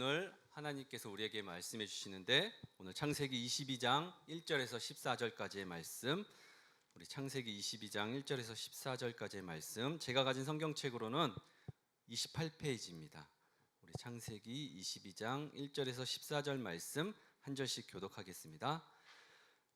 오늘 하나님께서 우리에게 말씀해 주시는데 오늘 창세기 22장 1절에서 14절까지의 말씀, 우리 창세기 22장 1절에서 14절까지의 말씀, 제가 가진 성경책으로는 28페이지입니다. 우리 창세기 22장 1절에서 14절 말씀 한 절씩 교독하겠습니다.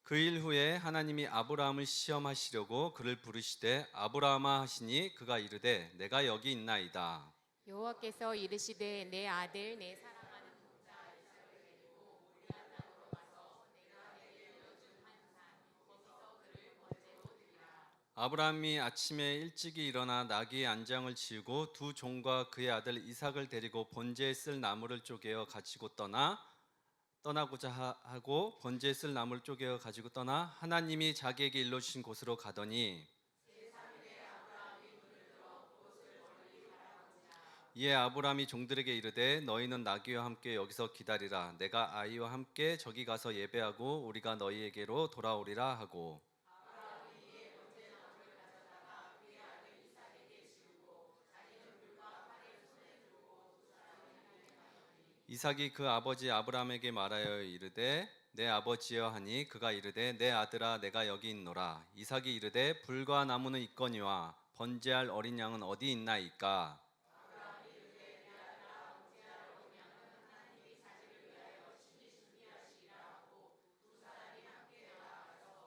그 일 후에 하나님이 아브라함을 시험하시려고 그를 부르시되 아브라함아 하시니 그가 이르되 내가 여기 있나이다. 여호와께서 이르시되 내 아들 내 사랑하는 동자 이삭을 데리고 모리아 땅으로 가서 내가 내게 보여준 한 산 거기서 그를 번제로 드리라. 아브라함이 아침에 일찍이 일어나 나귀의 안장을 지우고 두 종과 그의 아들 이삭을 데리고 번제에 쓸 나무를 쪼개어 가지고 떠나고자 하고 번제에 쓸 나무를 쪼개어 가지고 떠나 하나님이 자기에게 일러주신 곳으로 가더니 이에 아브라함이 종들에게 이르되 너희는 나귀와 함께 여기서 기다리라. 내가 아이와 함께 저기 가서 예배하고 우리가 너희에게로 돌아오리라 하고, 이삭이 그 아버지 아브라함에게 말하여 이르되 내 아버지여 하니 그가 이르되 내 아들아 내가 여기 있노라. 이삭이 이르되 불과 나무는 있거니와 번제할 어린 양은 어디 있나이까.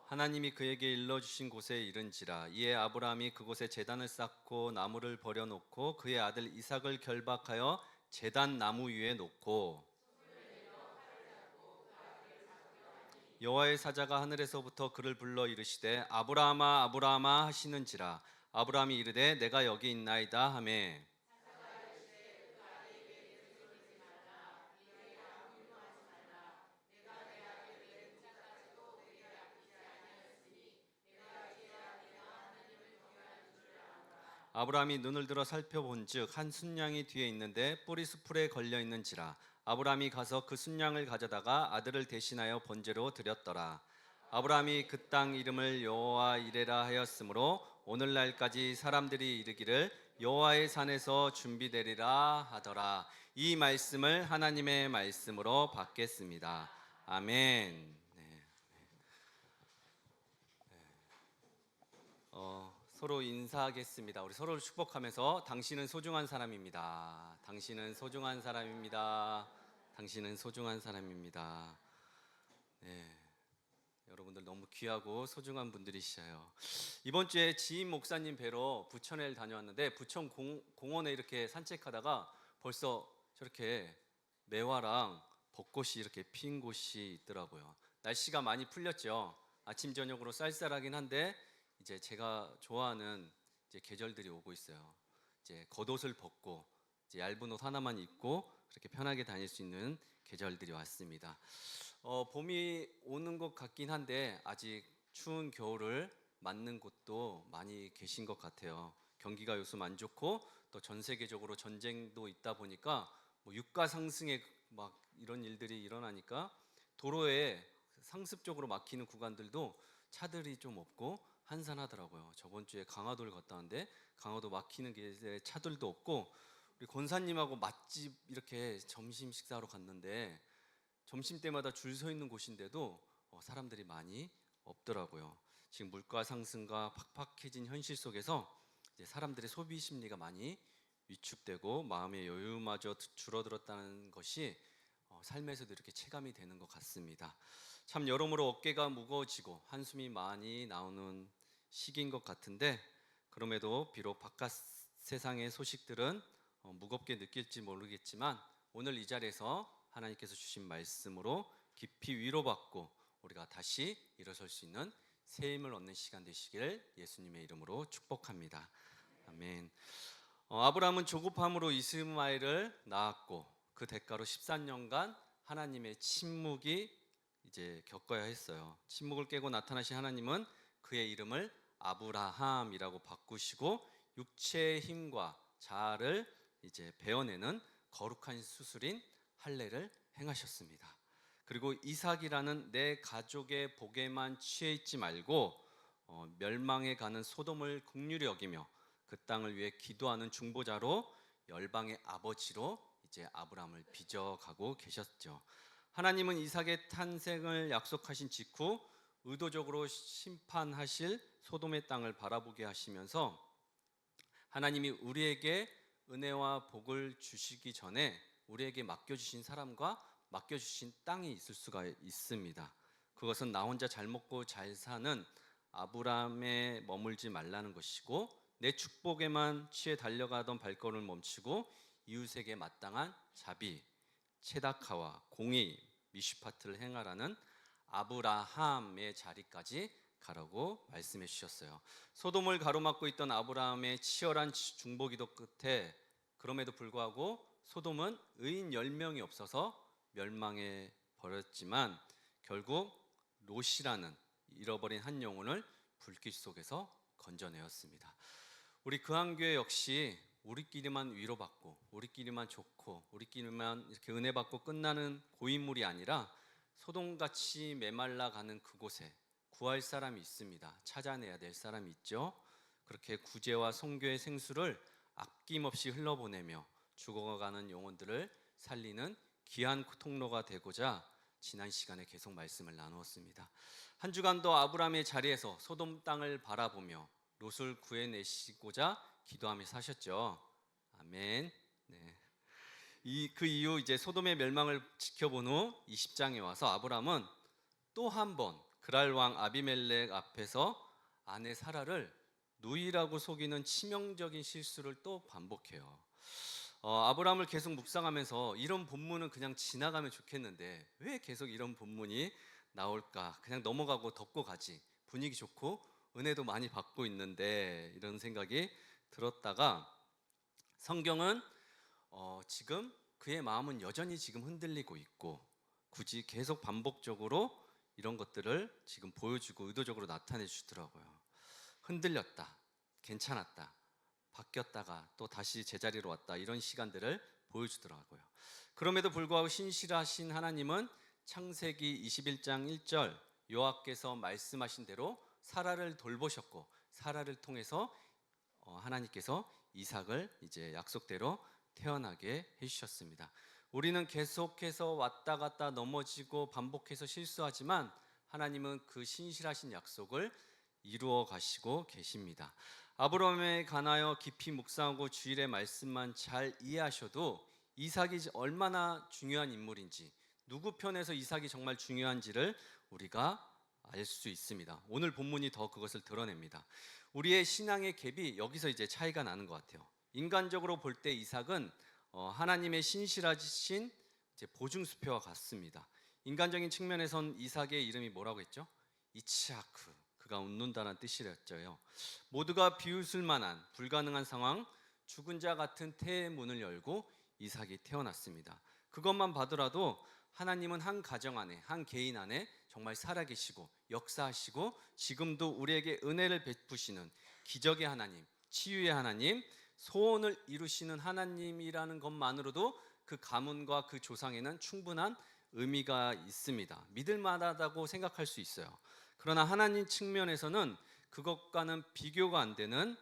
하나님이 그에게 일러주신 곳에 이른지라. 이에 아브라함이 그곳에 제단을 쌓고 나무를 버려놓고 그의 아들 이삭을 결박하여 제단 나무 위에 놓고 여호와의 사자가 하늘에서부터 그를 불러 이르시되 아브라함아 아브라함아 하시는지라. 아브라함이 이르되 내가 여기 있나이다 하매 아브라함이 눈을 들어 살펴본즉 한 순양이 뒤에 있는데 뿔이 수풀에 걸려 있는지라. 아브라함이 가서 그 순양을 가져다가 아들을 대신하여 번제로 드렸더라. 아브라함이 그 땅 이름을 여호와 이레라 하였으므로 오늘날까지 사람들이 이르기를 여호와의 산에서 준비되리라 하더라. 이 말씀을 하나님의 말씀으로 받겠습니다. 아멘. 서로 인사하겠습니다. 우리 서로를 축복하면서 당신은 소중한 사람입니다. 당신은 소중한 사람입니다. 당신은 소중한 사람입니다. 네, 여러분들 너무 귀하고 소중한 분들이시죠. 이번 주에 지인 목사님 뵈러 부천에 다녀왔는데 부천 공원에 이렇게 산책하다가 벌써 저렇게 매화랑 벚꽃이 이렇게 핀 곳이 있더라고요. 날씨가 많이 풀렸죠. 아침 저녁으로 쌀쌀하긴 한데 이제 제가 좋아하는 이제 계절들이 오고 있어요. 이제 겉옷을 벗고 이제 얇은 옷 하나만 입고 그렇게 편하게 다닐 수 있는 계절들이 왔습니다. 봄이 오는 것 같긴 한데 아직 추운 겨울을 맞는 곳도 많이 계신 것 같아요. 경기가 요즘 안 좋고 또 전 세계적으로 전쟁도 있다 보니까 뭐 유가 상승에 막 이런 일들이 일어나니까 도로에 상습적으로 막히는 구간들도 차들이 좀 없고 한산하더라고요. 저번 주에 강화도를 갔다 왔는데 강화도 막히는 길에 차들도 없고, 우리 권사님하고 맛집 이렇게 점심 식사하러 갔는데 점심 때마다 줄 서 있는 곳인데도 사람들이 많이 없더라고요. 지금 물가 상승과 팍팍해진 현실 속에서 이제 사람들의 소비 심리가 많이 위축되고 마음의 여유마저 줄어들었다는 것이 삶에서도 이렇게 체감이 되는 것 같습니다. 참 여러모로 어깨가 무거워지고 한숨이 많이 나오는 시기인 것 같은데, 그럼에도 비록 바깥 세상의 소식들은 무겁게 느낄지 모르겠지만 오늘 이 자리에서 하나님께서 주신 말씀으로 깊이 위로받고 우리가 다시 일어설 수 있는 새 힘을 얻는 시간 되시기를 예수님의 이름으로 축복합니다. 아멘. 아브라함은 조급함으로 이스마엘을 낳았고 그 대가로 13년간 하나님의 침묵이 이제 겪어야 했어요. 침묵을 깨고 나타나신 하나님은 그의 이름을 아브라함이라고 바꾸시고 육체의 힘과 자아를 이제 베어내는 거룩한 수술인 할례를 행하셨습니다. 그리고 이삭이라는 내 가족의 복에만 취해 있지 말고 멸망해 가는 소돔을 긍휼히 여기며 그 땅을 위해 기도하는 중보자로 열방의 아버지로 이제 아브라함을 빚어가고 계셨죠. 하나님은 이삭의 탄생을 약속하신 직후 의도적으로 심판하실 소돔의 땅을 바라보게 하시면서 하나님이 우리에게 은혜와 복을 주시기 전에 우리에게 맡겨주신 사람과 맡겨주신 땅이 있을 수가 있습니다. 그것은 나 혼자 잘 먹고 잘 사는 아브라함에 머물지 말라는 것이고, 내 축복에만 취해 달려가던 발걸음을 멈추고 이웃에게 마땅한 자비, 체다카와 공의, 미슈파트를 행하라는 아브라함의 자리까지 가라고 말씀해 주셨어요. 소돔을 가로막고 있던 아브라함의 치열한 중보기도 끝에 그럼에도 불구하고 소돔은 의인 10명이 없어서 멸망해 버렸지만 결국 롯이라는 잃어버린 한 영혼을 불길 속에서 건져내었습니다. 우리 그한교회 역시 우리끼리만 위로받고 우리끼리만 좋고 우리끼리만 이렇게 은혜받고 끝나는 고인물이 아니라 소돔같이 메말라가는 그곳에 구할 사람이 있습니다. 찾아내야 될 사람이 있죠. 그렇게 구제와 선교의 생수를 아낌없이 흘러보내며 죽어가는 영혼들을 살리는 귀한 통로가 되고자 지난 시간에 계속 말씀을 나누었습니다. 한 주간도 아브라함의 자리에서 소돔 땅을 바라보며 롯을 구해내시고자 기도하며 사셨죠. 아멘. 네. 그 이후 이제 소돔의 멸망을 지켜본 후 20장에 와서 아브라함은 또 한 번 그랄 왕 아비멜렉 앞에서 아내 사라를 누이라고 속이는 치명적인 실수를 또 반복해요. 아브라함을 계속 묵상하면서 이런 본문은 그냥 지나가면 좋겠는데 왜 계속 이런 본문이 나올까? 그냥 넘어가고 덮고 가지. 분위기 좋고 은혜도 많이 받고 있는데 이런 생각이 들었다가 성경은 지금 그의 마음은 여전히 지금 흔들리고 있고 굳이 계속 반복적으로 이런 것들을 지금 보여주고 의도적으로 나타내 주더라고요. 흔들렸다, 괜찮았다, 바뀌었다가 또 다시 제자리로 왔다, 이런 시간들을 보여주더라고요. 그럼에도 불구하고 신실하신 하나님은 창세기 21장 1절 여호와께서 말씀하신 대로 사라를 돌보셨고 사라를 통해서 하나님께서 이삭을 이제 약속대로 태어나게 해주셨습니다. 우리는 계속해서 왔다 갔다 넘어지고 반복해서 실수하지만 하나님은 그 신실하신 약속을 이루어 가시고 계십니다. 아브라함에 관하여 깊이 묵상하고 주일의 말씀만 잘 이해하셔도 이삭이 얼마나 중요한 인물인지, 누구 편에서 이삭이 정말 중요한지를 우리가 알 수 있습니다. 오늘 본문이 더 그것을 드러냅니다. 우리의 신앙의 갭이 여기서 이제 차이가 나는 것 같아요. 인간적으로 볼 때 이삭은 하나님의 신실하신 보증수표와 같습니다. 인간적인 측면에선 이삭의 이름이 뭐라고 했죠? 이츠하크, 그가 웃는다는 뜻이랬죠. 모두가 비웃을 만한 불가능한 상황, 죽은 자 같은 태의 문을 열고 이삭이 태어났습니다. 그것만 봐더라도 하나님은 한 가정 안에, 한 개인 안에 정말 살아계시고 역사하시고 지금도 우리에게 은혜를 베푸시는 기적의 하나님, 치유의 하나님, 소원을 이루시는 하나님이라는 것만으로도 그 가문과 그 조상에는 충분한 의미가 있습니다. 믿을 만하다고 생각할 수 있어요. 그러나 하나님 측면에서는 그것과는 비교가 안 되는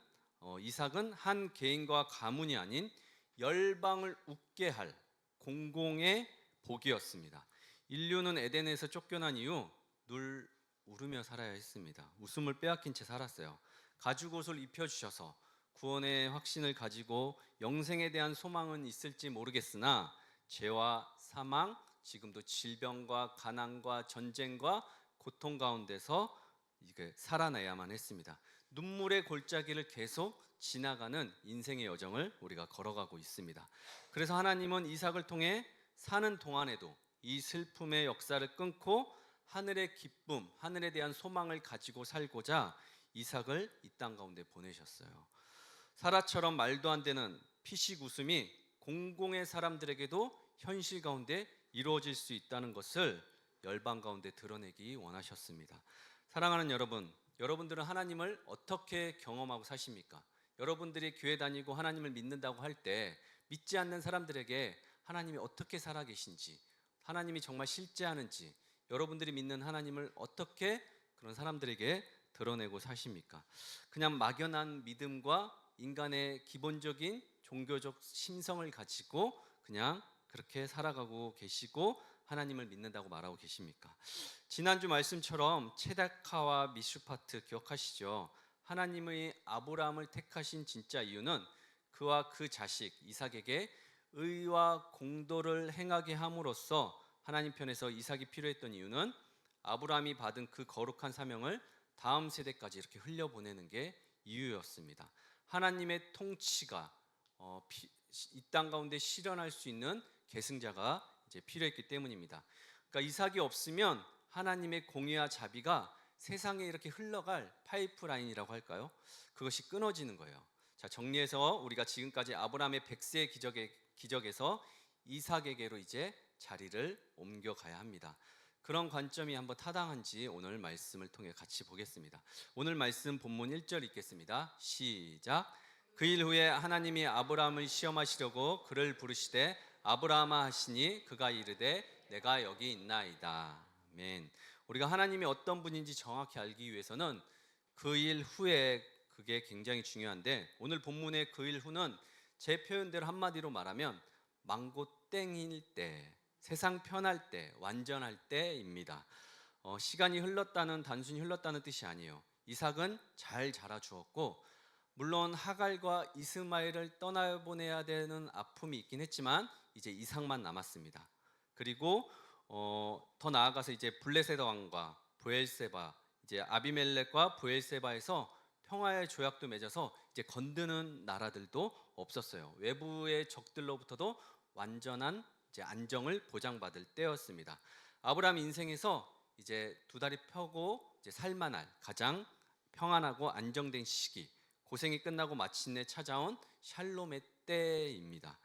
이삭은 한 개인과 가문이 아닌 열방을 웃게 할 공공의 복이었습니다. 인류는 에덴에서 쫓겨난 이후 늘 울으며 살아야 했습니다. 웃음을 빼앗긴 채 살았어요. 가죽옷을 입혀주셔서 구원의 확신을 가지고 영생에 대한 소망은 있을지 모르겠으나 죄와 사망, 지금도 질병과 가난과 전쟁과 고통 가운데서 살아내야만 했습니다. 눈물의 골짜기를 계속 지나가는 인생의 여정을 우리가 걸어가고 있습니다. 그래서 하나님은 이삭을 통해 사는 동안에도 이 슬픔의 역사를 끊고 하늘의 기쁨, 하늘에 대한 소망을 가지고 살고자 이삭을 이 땅 가운데 보내셨어요. 사라처럼 말도 안 되는 피식 웃음이 공공의 사람들에게도 현실 가운데 이루어질 수 있다는 것을 열방 가운데 드러내기 원하셨습니다. 사랑하는 여러분, 여러분들은 하나님을 어떻게 경험하고 사십니까? 여러분들이 교회 다니고 하나님을 믿는다고 할 때 믿지 않는 사람들에게 하나님이 어떻게 살아계신지, 하나님이 정말 실제하는지, 여러분들이 믿는 하나님을 어떻게 그런 사람들에게 드러내고 사십니까? 그냥 막연한 믿음과 인간의 기본적인 종교적 심성을 가지고 그냥 그렇게 살아가고 계시고 하나님을 믿는다고 말하고 계십니까? 지난주 말씀처럼 체다카와 미슈파트 기억하시죠? 하나님의 아브라함을 택하신 진짜 이유는 그와 그 자식 이삭에게 의와 공도를 행하게 함으로써 하나님 편에서 이삭이 필요했던 이유는 아브라함이 받은 그 거룩한 사명을 다음 세대까지 이렇게 흘려보내는 게 이유였습니다. 하나님의 통치가 이 땅 가운데 실현할 수 있는 계승자가 이제 필요했기 때문입니다. 그러니까 이삭이 없으면 하나님의 공의와 자비가 세상에 이렇게 흘러갈 파이프라인이라고 할까요? 그것이 끊어지는 거예요. 자, 정리해서 우리가 지금까지 아브라함의 100세의 기적에서 이삭에게로 이제 자리를 옮겨가야 합니다. 그런 관점이 한번 타당한지 오늘 말씀을 통해 같이 보겠습니다. 오늘 말씀 본문 1절 읽겠습니다. 시작. 그 일 후에 하나님이 아브라함을 시험하시려고 그를 부르시되 아브라함아 하시니 그가 이르되 내가 여기 있나이다. 아멘. 우리가 하나님이 어떤 분인지 정확히 알기 위해서는 그 일 후에 그게 굉장히 중요한데 오늘 본문의 그 일 후는 제 표현대로 한마디로 말하면 망고 땡일 때, 세상 편할 때, 완전할 때입니다. 시간이 흘렀다는 단순히 흘렀다는 뜻이 아니에요. 이삭은 잘 자라주었고 물론 하갈과 이스마엘을 떠나보내야 되는 아픔이 있긴 했지만 이제 이삭만 남았습니다. 그리고 더 나아가서 이제 블레셋 왕과 브엘세바, 이제 아비멜렉과 브엘세바에서 평화의 조약도 맺어서 이제 건드는 나라들도 없었어요. 외부의 적들로부터도 완전한 이제 안정을 보장받을 때였습니다. 아브라함 인생에서 이제 두 다리 펴고 이제 살만할 가장 평안하고 안정된 시기, 고생이 끝나고 마침내 찾아온 샬롬의 때입니다.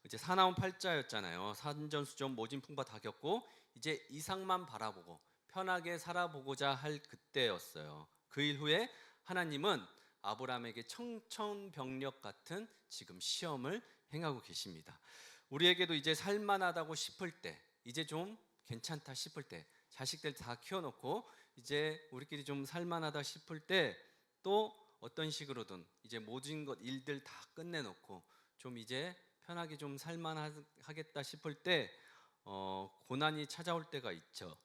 이제 사나운 팔자였잖아요. 산전수전 모진풍파 다 겪고 이제 이삭만 바라보고 편하게 살아보고자 할 그때였어요. 그 일 후에 하나님은 아브라함에게 청천벽력 같은 지금 시험을 행하고 계십니다. 우리에게도 이제 살만하다고 싶을 때, 이제 좀 괜찮다 싶을 때, 자식들 다 키워놓고 이제 우리끼리 좀 살만하다 싶을 때 또 어떤 식으로든 이제 모든 것 일들 다 끝내놓고 좀 이제 편하게 좀 살만하겠다 싶을 때 고난이 찾아올 때가 있죠.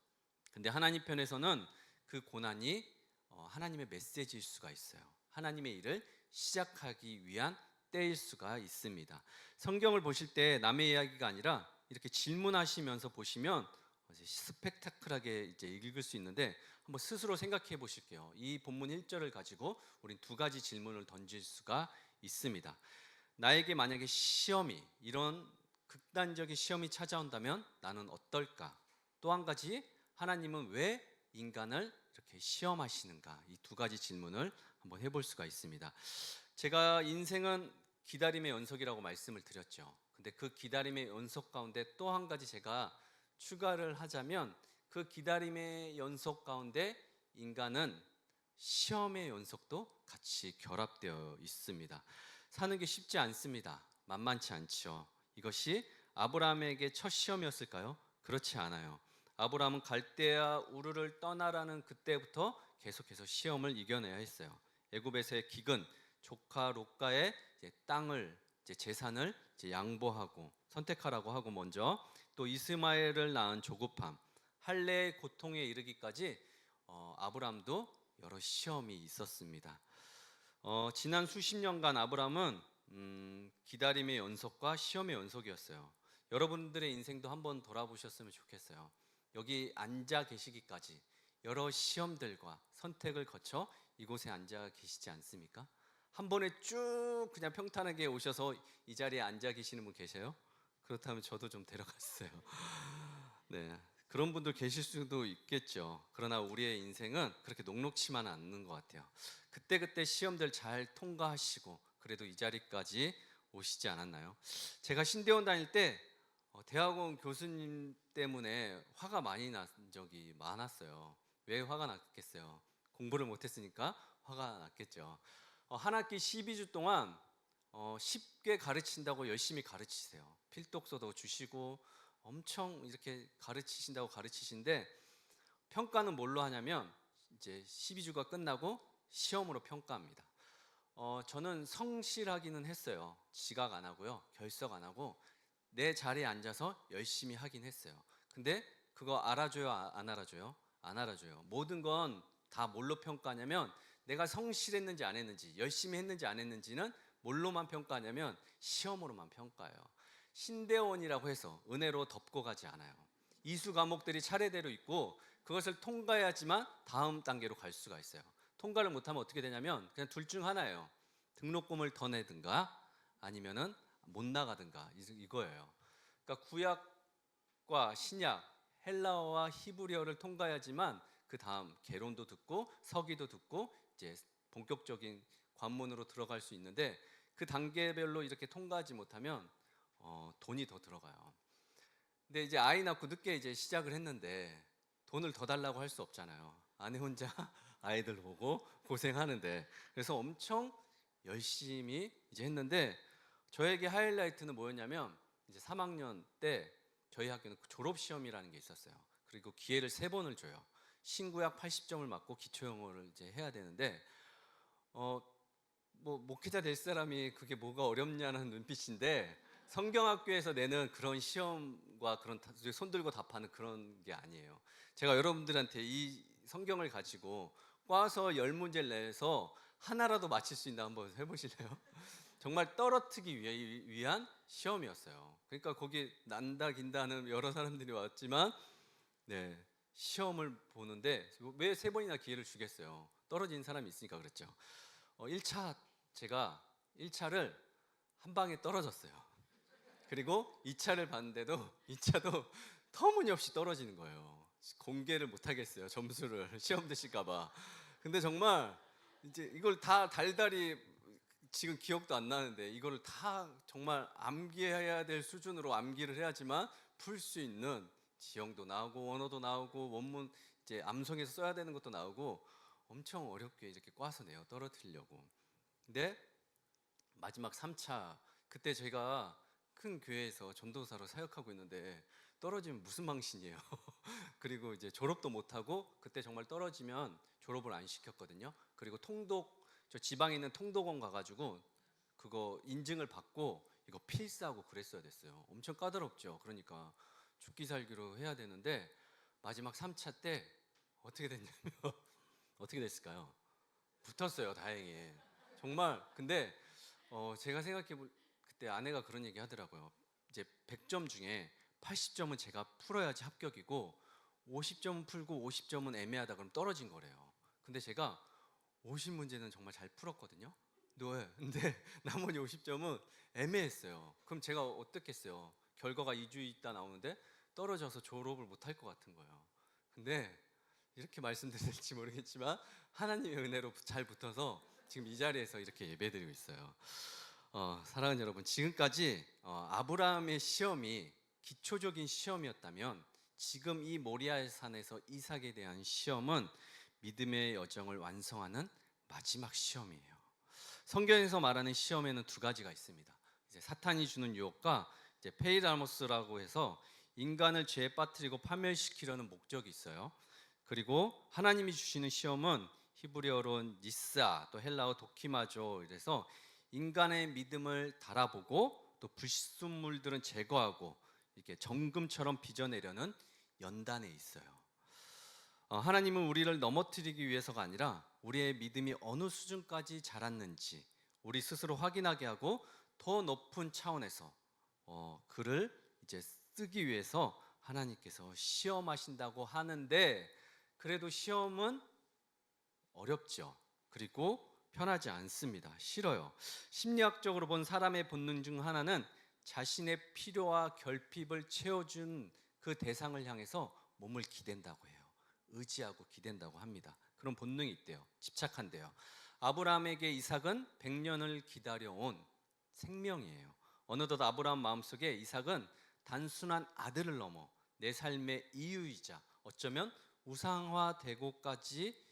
근데 하나님 편에서는 그 고난이 하나님의 메시지일 수가 있어요. 하나님의 일을 시작하기 위한 때일 수가 있습니다. 성경을 보실 때 남의 이야기가 아니라 이렇게 질문하시면서 보시면 스펙타클하게 이제 읽을 수 있는데 한번 스스로 생각해 보실게요. 이 본문 1절을 가지고 우린 두 가지 질문을 던질 수가 있습니다. 나에게 만약에 시험이 이런 극단적인 시험이 찾아온다면 나는 어떨까? 또 한 가지 하나님은 왜 인간을 이렇게 시험하시는가? 이 두 가지 질문을 한번 해볼 수가 있습니다. 제가 인생은 기다림의 연속이라고 말씀을 드렸죠. 근데 그 기다림의 연속 가운데 또 한 가지 제가 추가를 하자면 그 기다림의 연속 가운데 인간은 시험의 연속도 같이 결합되어 있습니다. 사는 게 쉽지 않습니다. 만만치 않죠. 이것이 아브라함에게 첫 시험이었을까요? 그렇지 않아요. 아브라함은 갈대아 우르를 떠나라는 그때부터 계속해서 시험을 이겨내야 했어요. 애굽에서의 기근, 조카 롯가의 땅을 재산을 양보하고 선택하라고 하고 먼저 또 이스마엘을 낳은 조급함, 할례의 고통에 이르기까지 아브라함도 여러 시험이 있었습니다. 지난 수십 년간 아브라함은 기다림의 연속과 시험의 연속이었어요. 여러분들의 인생도 한번 돌아보셨으면 좋겠어요. 여기 앉아 계시기까지 여러 시험들과 선택을 거쳐 이곳에 앉아 계시지 않습니까? 한 번에 쭉 그냥 평탄하게 오셔서 이 자리에 앉아 계시는 분 계세요? 그렇다면 저도 좀 데려갔어요. 네, 그런 분들 계실 수도 있겠죠. 그러나 우리의 인생은 그렇게 녹록치만 않는 것 같아요. 그때그때 시험들 잘 통과하시고 그래도 이 자리까지 오시지 않았나요? 제가 신대원 다닐 때 대학원 교수님 때문에 화가 많이 난 적이 많았어요. 왜 화가 났겠어요? 공부를 못했으니까 화가 났겠죠. 한 학기 12주 동안 쉽게 가르친다고 열심히 가르치세요. 필독서도 주시고 엄청 이렇게 가르치신데 평가는 뭘로 하냐면 이제 12주가 끝나고 시험으로 평가합니다. 저는 성실하기는 했어요. 지각 안 하고요, 결석 안 하고 내 자리에 앉아서 열심히 하긴 했어요. 근데 그거 알아줘요, 안 알아줘요? 안 알아줘요. 모든 건 다 뭘로 평가하냐면 내가 성실했는지 안 했는지, 열심히 했는지 안 했는지는 뭘로만 평가하냐면 시험으로만 평가해요. 신대원이라고 해서 은혜로 덮고 가지 않아요. 이수 과목들이 차례대로 있고 그것을 통과해야지만 다음 단계로 갈 수가 있어요. 통과를 못하면 어떻게 되냐면 그냥 둘 중 하나예요. 등록금을 더 내든가 아니면은 못 나가든가 이거예요. 그러니까 구약과 신약, 헬라어와 히브리어를 통과해야지만 그 다음 개론도 듣고 서기도 듣고 이제 본격적인 관문으로 들어갈 수 있는데 그 단계별로 이렇게 통과하지 못하면 돈이 더 들어가요. 근데 이제 아이 낳고 늦게 이제 시작을 했는데 돈을 더 달라고 할 수 없잖아요. 아내 혼자 아이들 보고 고생하는데 그래서 엄청 열심히 이제 했는데 저에게 하이라이트는 뭐였냐면 이제 3학년 때 저희 학교는 졸업 시험이라는 게 있었어요. 그리고 기회를 3번을 줘요. 신구약 80점을 맞고 기초 영어를 이제 해야 되는데 뭐 목회자 될 사람이 그게 뭐가 어렵냐는 눈빛인데 성경학교에서 내는 그런 시험과 그런 손 들고 답하는 그런 게 아니에요. 제가 여러분들한테 이 성경을 가지고 꽈서 10문제를 내서 하나라도 맞힐 수 있나 한번 해보실래요? 정말 떨어뜨기 위한 시험이었어요. 그러니까 거기 난다 긴다는 여러 사람들이 왔지만 네, 시험을 보는데 왜 3번이나 기회를 주겠어요? 떨어진 사람이 있으니까 그랬죠. 1차 제가 1차를 한 방에 떨어졌어요. 그리고 2차를 봤는데도 2차도 터무니없이 떨어지는 거예요. 공개를 못 하겠어요. 점수를 시험 드실까 봐. 근데 정말 이제 이걸 다 달달이 지금 기억도 안 나는데 이거를 다 정말 암기해야 될 수준으로 암기를 해야지만 풀 수 있는 지형도 나오고 원어도 나오고 원문 이제 암송해서 써야 되는 것도 나오고 엄청 어렵게 이렇게 꽈서 내요. 떨어뜨리려고. 근데 마지막 3차 그때 제가 큰 교회에서 전도사로 사역하고 있는데 떨어지면 무슨 망신이에요. 그리고 이제 졸업도 못하고 그때 정말 떨어지면 졸업을 안 시켰거든요. 그리고 저 지방에 있는 통도원 가가지고 그거 인증을 받고 이거 필사하고 그랬어야 됐어요. 엄청 까다롭죠. 그러니까 죽기 살기로 해야 되는데 마지막 3차 때 어떻게 됐냐면 어떻게 됐을까요? 붙었어요. 다행히. 정말 근데 제가 생각해 볼 그때 아내가 그런 얘기 하더라고요. 이제 100점 중에 80점은 제가 풀어야지 합격이고 50점은 풀고 50점은 애매하다 그럼 떨어진 거래요. 근데 제가 50문제는 정말 잘 풀었거든요. 근데 나머지 50점은 애매했어요. 그럼 제가 어떻겠어요? 결과가 2주 있다 나오는데 떨어져서 졸업을 못 할 것 같은 거예요. 근데 이렇게 말씀드릴지 모르겠지만 하나님의 은혜로 잘 붙어서 지금 이 자리에서 이렇게 예배드리고 있어요. 사랑하는 여러분, 지금까지 아브라함의 시험이 기초적인 시험이었다면 지금 이 모리아의 산에서 이삭에 대한 시험은 믿음의 여정을 완성하는 마지막 시험이에요. 성경에서 말하는 시험에는 2가지가 있습니다. 이제 사탄이 주는 유혹과 이제 페이다모스라고 해서 인간을 죄에 빠뜨리고 파멸시키려는 목적이 있어요. 그리고 하나님이 주시는 시험은 히브리어로 니스아 또 헬라어 도키마죠. 이래서 인간의 믿음을 달아보고 또 불순물들은 제거하고 이렇게 정금처럼 빚어내려는 연단에 있어요. 하나님은 우리를 넘어뜨리기 위해서가 아니라 우리의 믿음이 어느 수준까지 자랐는지 우리 스스로 확인하게 하고 더 높은 차원에서 글을 이제 쓰기 위해서 하나님께서 시험하신다고 하는데 그래도 시험은 어렵죠. 그리고 편하지 않습니다. 싫어요. 심리학적으로 본 사람의 본능 중 하나는 자신의 필요와 결핍을 채워준 그 대상을 향해서 몸을 기댄다고 해요. 의지하고 기댄다고 합니다. 그런 본능이 있대요. 집착한대요. 아브라함에게 이삭은 100년을 기다려온 생명이에요. 어느덧 아브라함 마음속에 이삭은 단순한 아들을 넘어 내 삶의 이유이자 어쩌면 우상화되고까지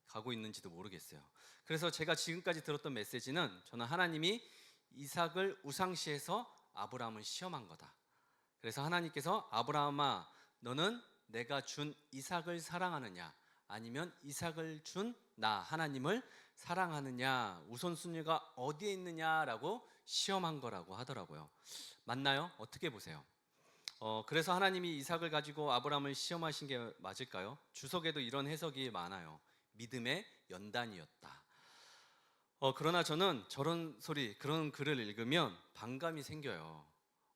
가고 있는지도 모르겠어요. 그래서 제가 지금까지 들었던 메시지는 저는 하나님이 이삭을 우상시해서 아브라함을 시험한 거다. 그래서 하나님께서 아브라함아 너는 내가 준 이삭을 사랑하느냐 아니면 이삭을 준 나 하나님을 사랑하느냐 우선순위가 어디에 있느냐라고 시험한 거라고 하더라고요. 맞나요? 어떻게 보세요? 그래서 하나님이 이삭을 가지고 아브라함을 시험하신 게 맞을까요? 주석에도 이런 해석이 많아요. 믿음의 연단이었다. 그러나 저는 그런 글을 읽으면 반감이 생겨요.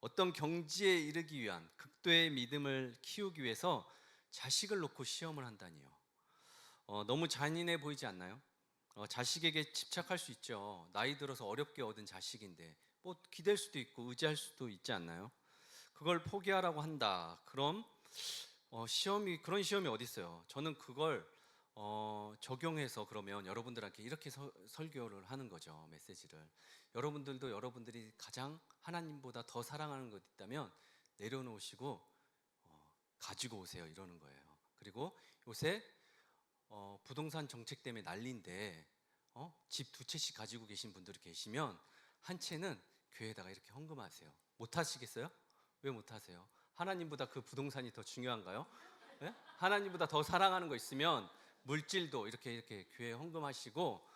어떤 경지에 이르기 위한 극도의 믿음을 키우기 위해서 자식을 놓고 시험을 한다니요. 너무 잔인해 보이지 않나요? 자식에게 집착할 수 있죠. 나이 들어서 어렵게 얻은 자식인데 뭐 기댈 수도 있고 의지할 수도 있지 않나요? 그걸 포기하라고 한다. 그럼 그런 시험이 어디 있어요? 저는 그걸 적용해서 그러면 여러분들한테 이렇게 설교를 하는 거죠. 메시지를. 여러분들도 여러분들이 가장 하나님보다 더 사랑하는 것 있다면 내려놓으시고 가지고 오세요. 이러는 거예요. 그리고 요새 부동산 정책 때문에 난리인데 집 두 채씩 가지고 계신 분들이 계시면 한 채는 교회에다가 이렇게 헌금하세요. 못 하시겠어요? 왜 못 하세요? 하나님보다 그 부동산이 더 중요한가요? 예? 하나님보다 더 사랑하는 거 있으면 물질도 이렇게 교회에 헌금하시고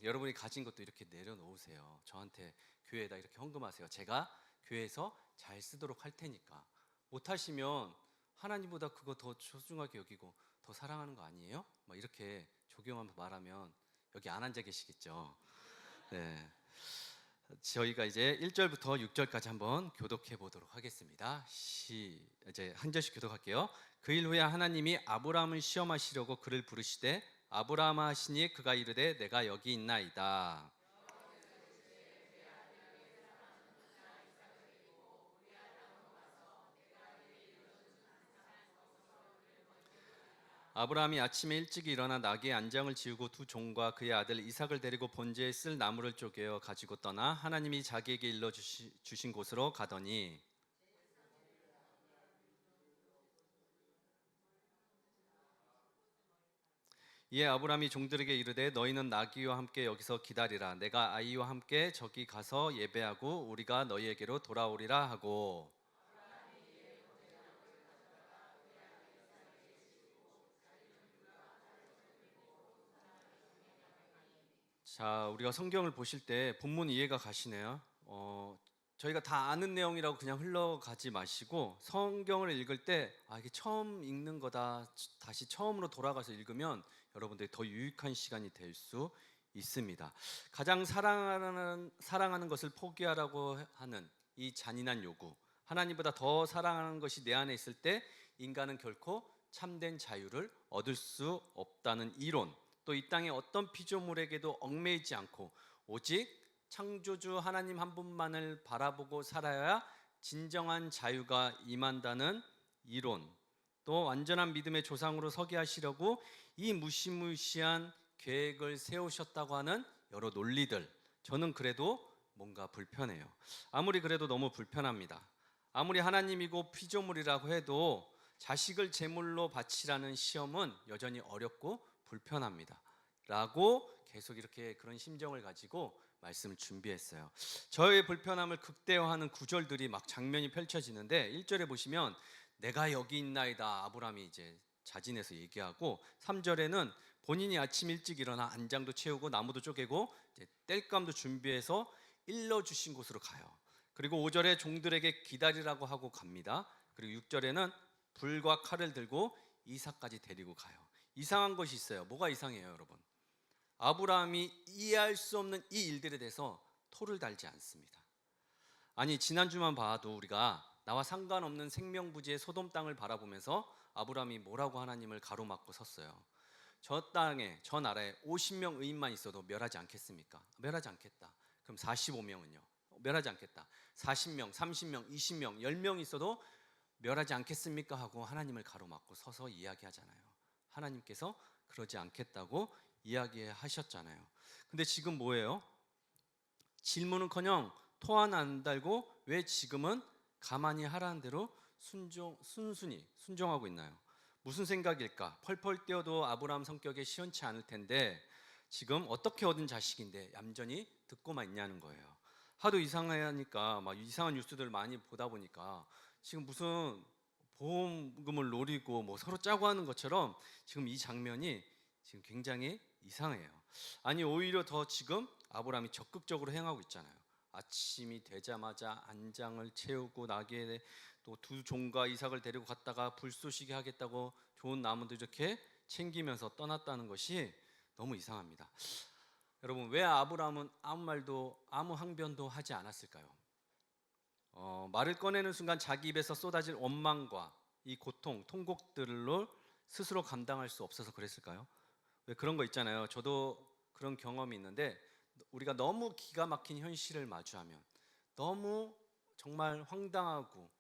여러분이 가진 것도 이렇게 내려놓으세요. 저한테 교회에다 이렇게 헌금하세요. 제가 교회에서 잘 쓰도록 할 테니까. 못 하시면 하나님보다 그거 더 소중하게 여기고 더 사랑하는 거 아니에요? 막 이렇게 적용하면서 말하면 여기 안 앉아 계시겠죠. 네. 저희가 이제 1절부터 6절까지 한번 교독해 보도록 하겠습니다. 이제 한 절씩 교독할게요. 그 일 후에 하나님이 아브라함을 시험하시려고 그를 부르시되 아브라함아 하시니 그가 이르되 내가 여기 있나이다. 아브라함이 아침에 일찍 일어나 나귀의 안장을 지우고 두 종과 그의 아들 이삭을 데리고 번제에 쓸 나무를 쪼개어 가지고 떠나 하나님이 자기에게 일러 주신 곳으로 가더니 이에 아브라함이 종들에게 이르되 너희는 나귀와 함께 여기서 기다리라. 내가 아이와 함께 저기 가서 예배하고 우리가 너희에게로 돌아오리라 하고. 자, 우리가 성경을 보실 때 본문 이해가 가시네요. 저희가 다 아는 내용이라고 그냥 흘러가지 마시고 성경을 읽을 때 이게 처음 읽는 거다. 다시 처음으로 돌아가서 읽으면 여러분들이 더 유익한 시간이 될 수 있습니다. 가장 사랑하는 것을 포기하라고 하는 이 잔인한 요구. 하나님보다 더 사랑하는 것이 내 안에 있을 때 인간은 결코 참된 자유를 얻을 수 없다는 이론. 또 이 땅의 어떤 피조물에게도 얽매이지 않고 오직 창조주 하나님 한 분만을 바라보고 살아야 진정한 자유가 임한다는 이론. 또 완전한 믿음의 조상으로 서게 하시려고 이 무시무시한 계획을 세우셨다고 하는 여러 논리들. 저는 그래도 뭔가 불편해요. 아무리 그래도 너무 불편합니다. 아무리 하나님이고 피조물이라고 해도 자식을 제물로 바치라는 시험은 여전히 어렵고 불편합니다. 라고 계속 이렇게 그런 심정을 가지고 말씀을 준비했어요. 저의 불편함을 극대화하는 구절들이 막 장면이 펼쳐지는데 1절에 보시면 내가 여기 있나이다. 아브라함이 이제 자진해서 얘기하고 3절에는 본인이 아침 일찍 일어나 안장도 채우고 나무도 쪼개고 이제 땔감도 준비해서 일러 주신 곳으로 가요. 그리고 5절에 종들에게 기다리라고 하고 갑니다. 그리고 6절에는 불과 칼을 들고 이삭까지 데리고 가요. 이상한 것이 있어요. 뭐가 이상해요, 여러분? 아브라함이 이해할 수 없는 이 일들에 대해서 토를 달지 않습니다. 아니, 지난주만 봐도 우리가 나와 상관없는 생명부지의 소돔 땅을 바라보면서 아브라함이 뭐라고 하나님을 가로막고 섰어요. 저 땅에, 저 나라에 50명 의인만 있어도 멸하지 않겠습니까? 멸하지 않겠다. 그럼 45명은요? 멸하지 않겠다. 40명, 30명, 20명, 10명 있어도 멸하지 않겠습니까? 하고 하나님을 가로막고 서서 이야기하잖아요. 하나님께서 그러지 않겠다고 이야기하셨잖아요. 근데 지금 뭐예요? 질문은커녕 토 하나 안 달고 왜 지금은 가만히 하라는 대로 순순히 순종하고 있나요? 무슨 생각일까? 펄펄 뛰어도 아브라함 성격에 시원치 않을 텐데 지금 어떻게 얻은 자식인데 얌전히 듣고만 있냐는 거예요. 하도 이상하니까 막 이상한 뉴스들 많이 보다 보니까 지금 무슨 보험금을 노리고 뭐 서로 짜고 하는 것처럼 지금 이 장면이 지금 굉장히 이상해요. 아니, 오히려 더 지금 아브라함이 적극적으로 행하고 있잖아요. 아침이 되자마자 안장을 채우고 나귀에 또 두 종과 이삭을 데리고 갔다가 불쏘시게 하겠다고 좋은 나무도 이렇게 챙기면서 떠났다는 것이 너무 이상합니다. 여러분, 왜 아브라함은 아무 말도 아무 항변도 하지 않았을까요? 말을 꺼내는 순간 자기 입에서 쏟아질 원망과 이 고통, 통곡들을 스스로 감당할 수 없어서 그랬을까요? 왜 그런 거 있잖아요. 저도 그런 경험이 있는데, 우리가 너무 기가 막힌 현실을 마주하면, 너무 정말 황당하고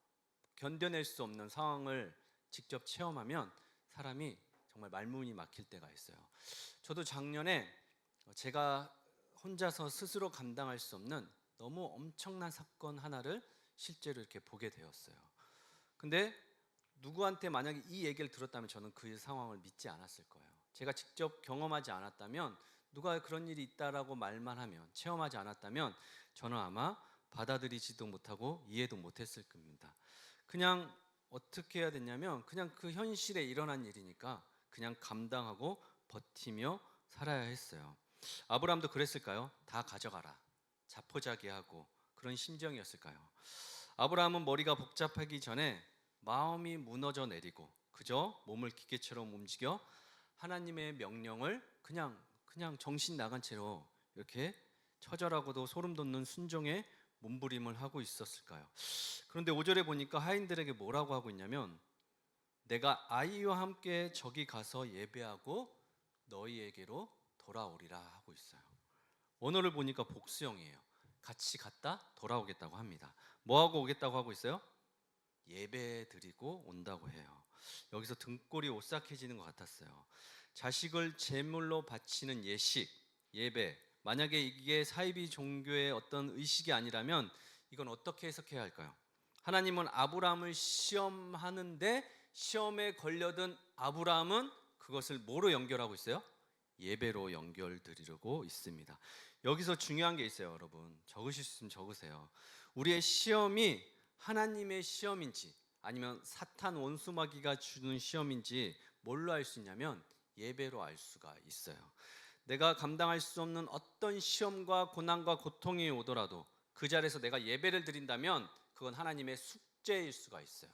견뎌낼 수 없는 상황을 직접 체험하면 사람이 정말 말문이 막힐 때가 있어요. 저도 작년에 제가 혼자서 스스로 감당할 수 없는 너무 엄청난 사건 하나를 실제로 이렇게 보게 되었어요. 근데 누구한테 만약에 이 얘기를 들었다면 저는 그 상황을 믿지 않았을 거예요. 제가 직접 경험하지 않았다면, 누가 그런 일이 있다라고 말만 하면, 체험하지 않았다면 저는 아마 받아들이지도 못하고 이해도 못했을 겁니다. 그냥 어떻게 해야 됐냐면, 그냥 그 현실에 일어난 일이니까 그냥 감당하고 버티며 살아야 했어요. 아브라함도 그랬을까요? 다 가져가라, 자포자기하고 그런 심정이었을까요? 아브라함은 머리가 복잡하기 전에 마음이 무너져 내리고 그저 몸을 기계처럼 움직여 하나님의 명령을 그냥 정신 나간 채로 이렇게 처절하고도 소름 돋는 순종의 몸부림을 하고 있었을까요? 그런데 5절에 보니까 하인들에게 뭐라고 하고 있냐면, 내가 아이와 함께 저기 가서 예배하고 너희에게로 돌아오리라 하고 있어요. 원어를 보니까 복수형이에요. 같이 갔다 돌아오겠다고 합니다. 뭐하고 오겠다고 하고 있어요? 예배 드리고 온다고 해요. 여기서 등골이 오싹해지는 것 같았어요. 자식을 제물로 바치는 예식, 예배, 만약에 이게 사이비 종교의 어떤 의식이 아니라면 이건 어떻게 해석해야 할까요? 하나님은 아브라함을 시험하는데 시험에 걸려든 아브라함은 그것을 뭐로 연결하고 있어요? 예배로 연결드리려고 있습니다. 여기서 중요한 게 있어요, 여러분. 적으실 수 있으면 적으세요. 우리의 시험이 하나님의 시험인지 아니면 사탄 원수마귀가 주는 시험인지 뭘로 알 수 있냐면 예배로 알 수가 있어요. 내가 감당할 수 없는 어떤 시험과 고난과 고통이 오더라도 그 자리에서 내가 예배를 드린다면 그건 하나님의 숙제일 수가 있어요.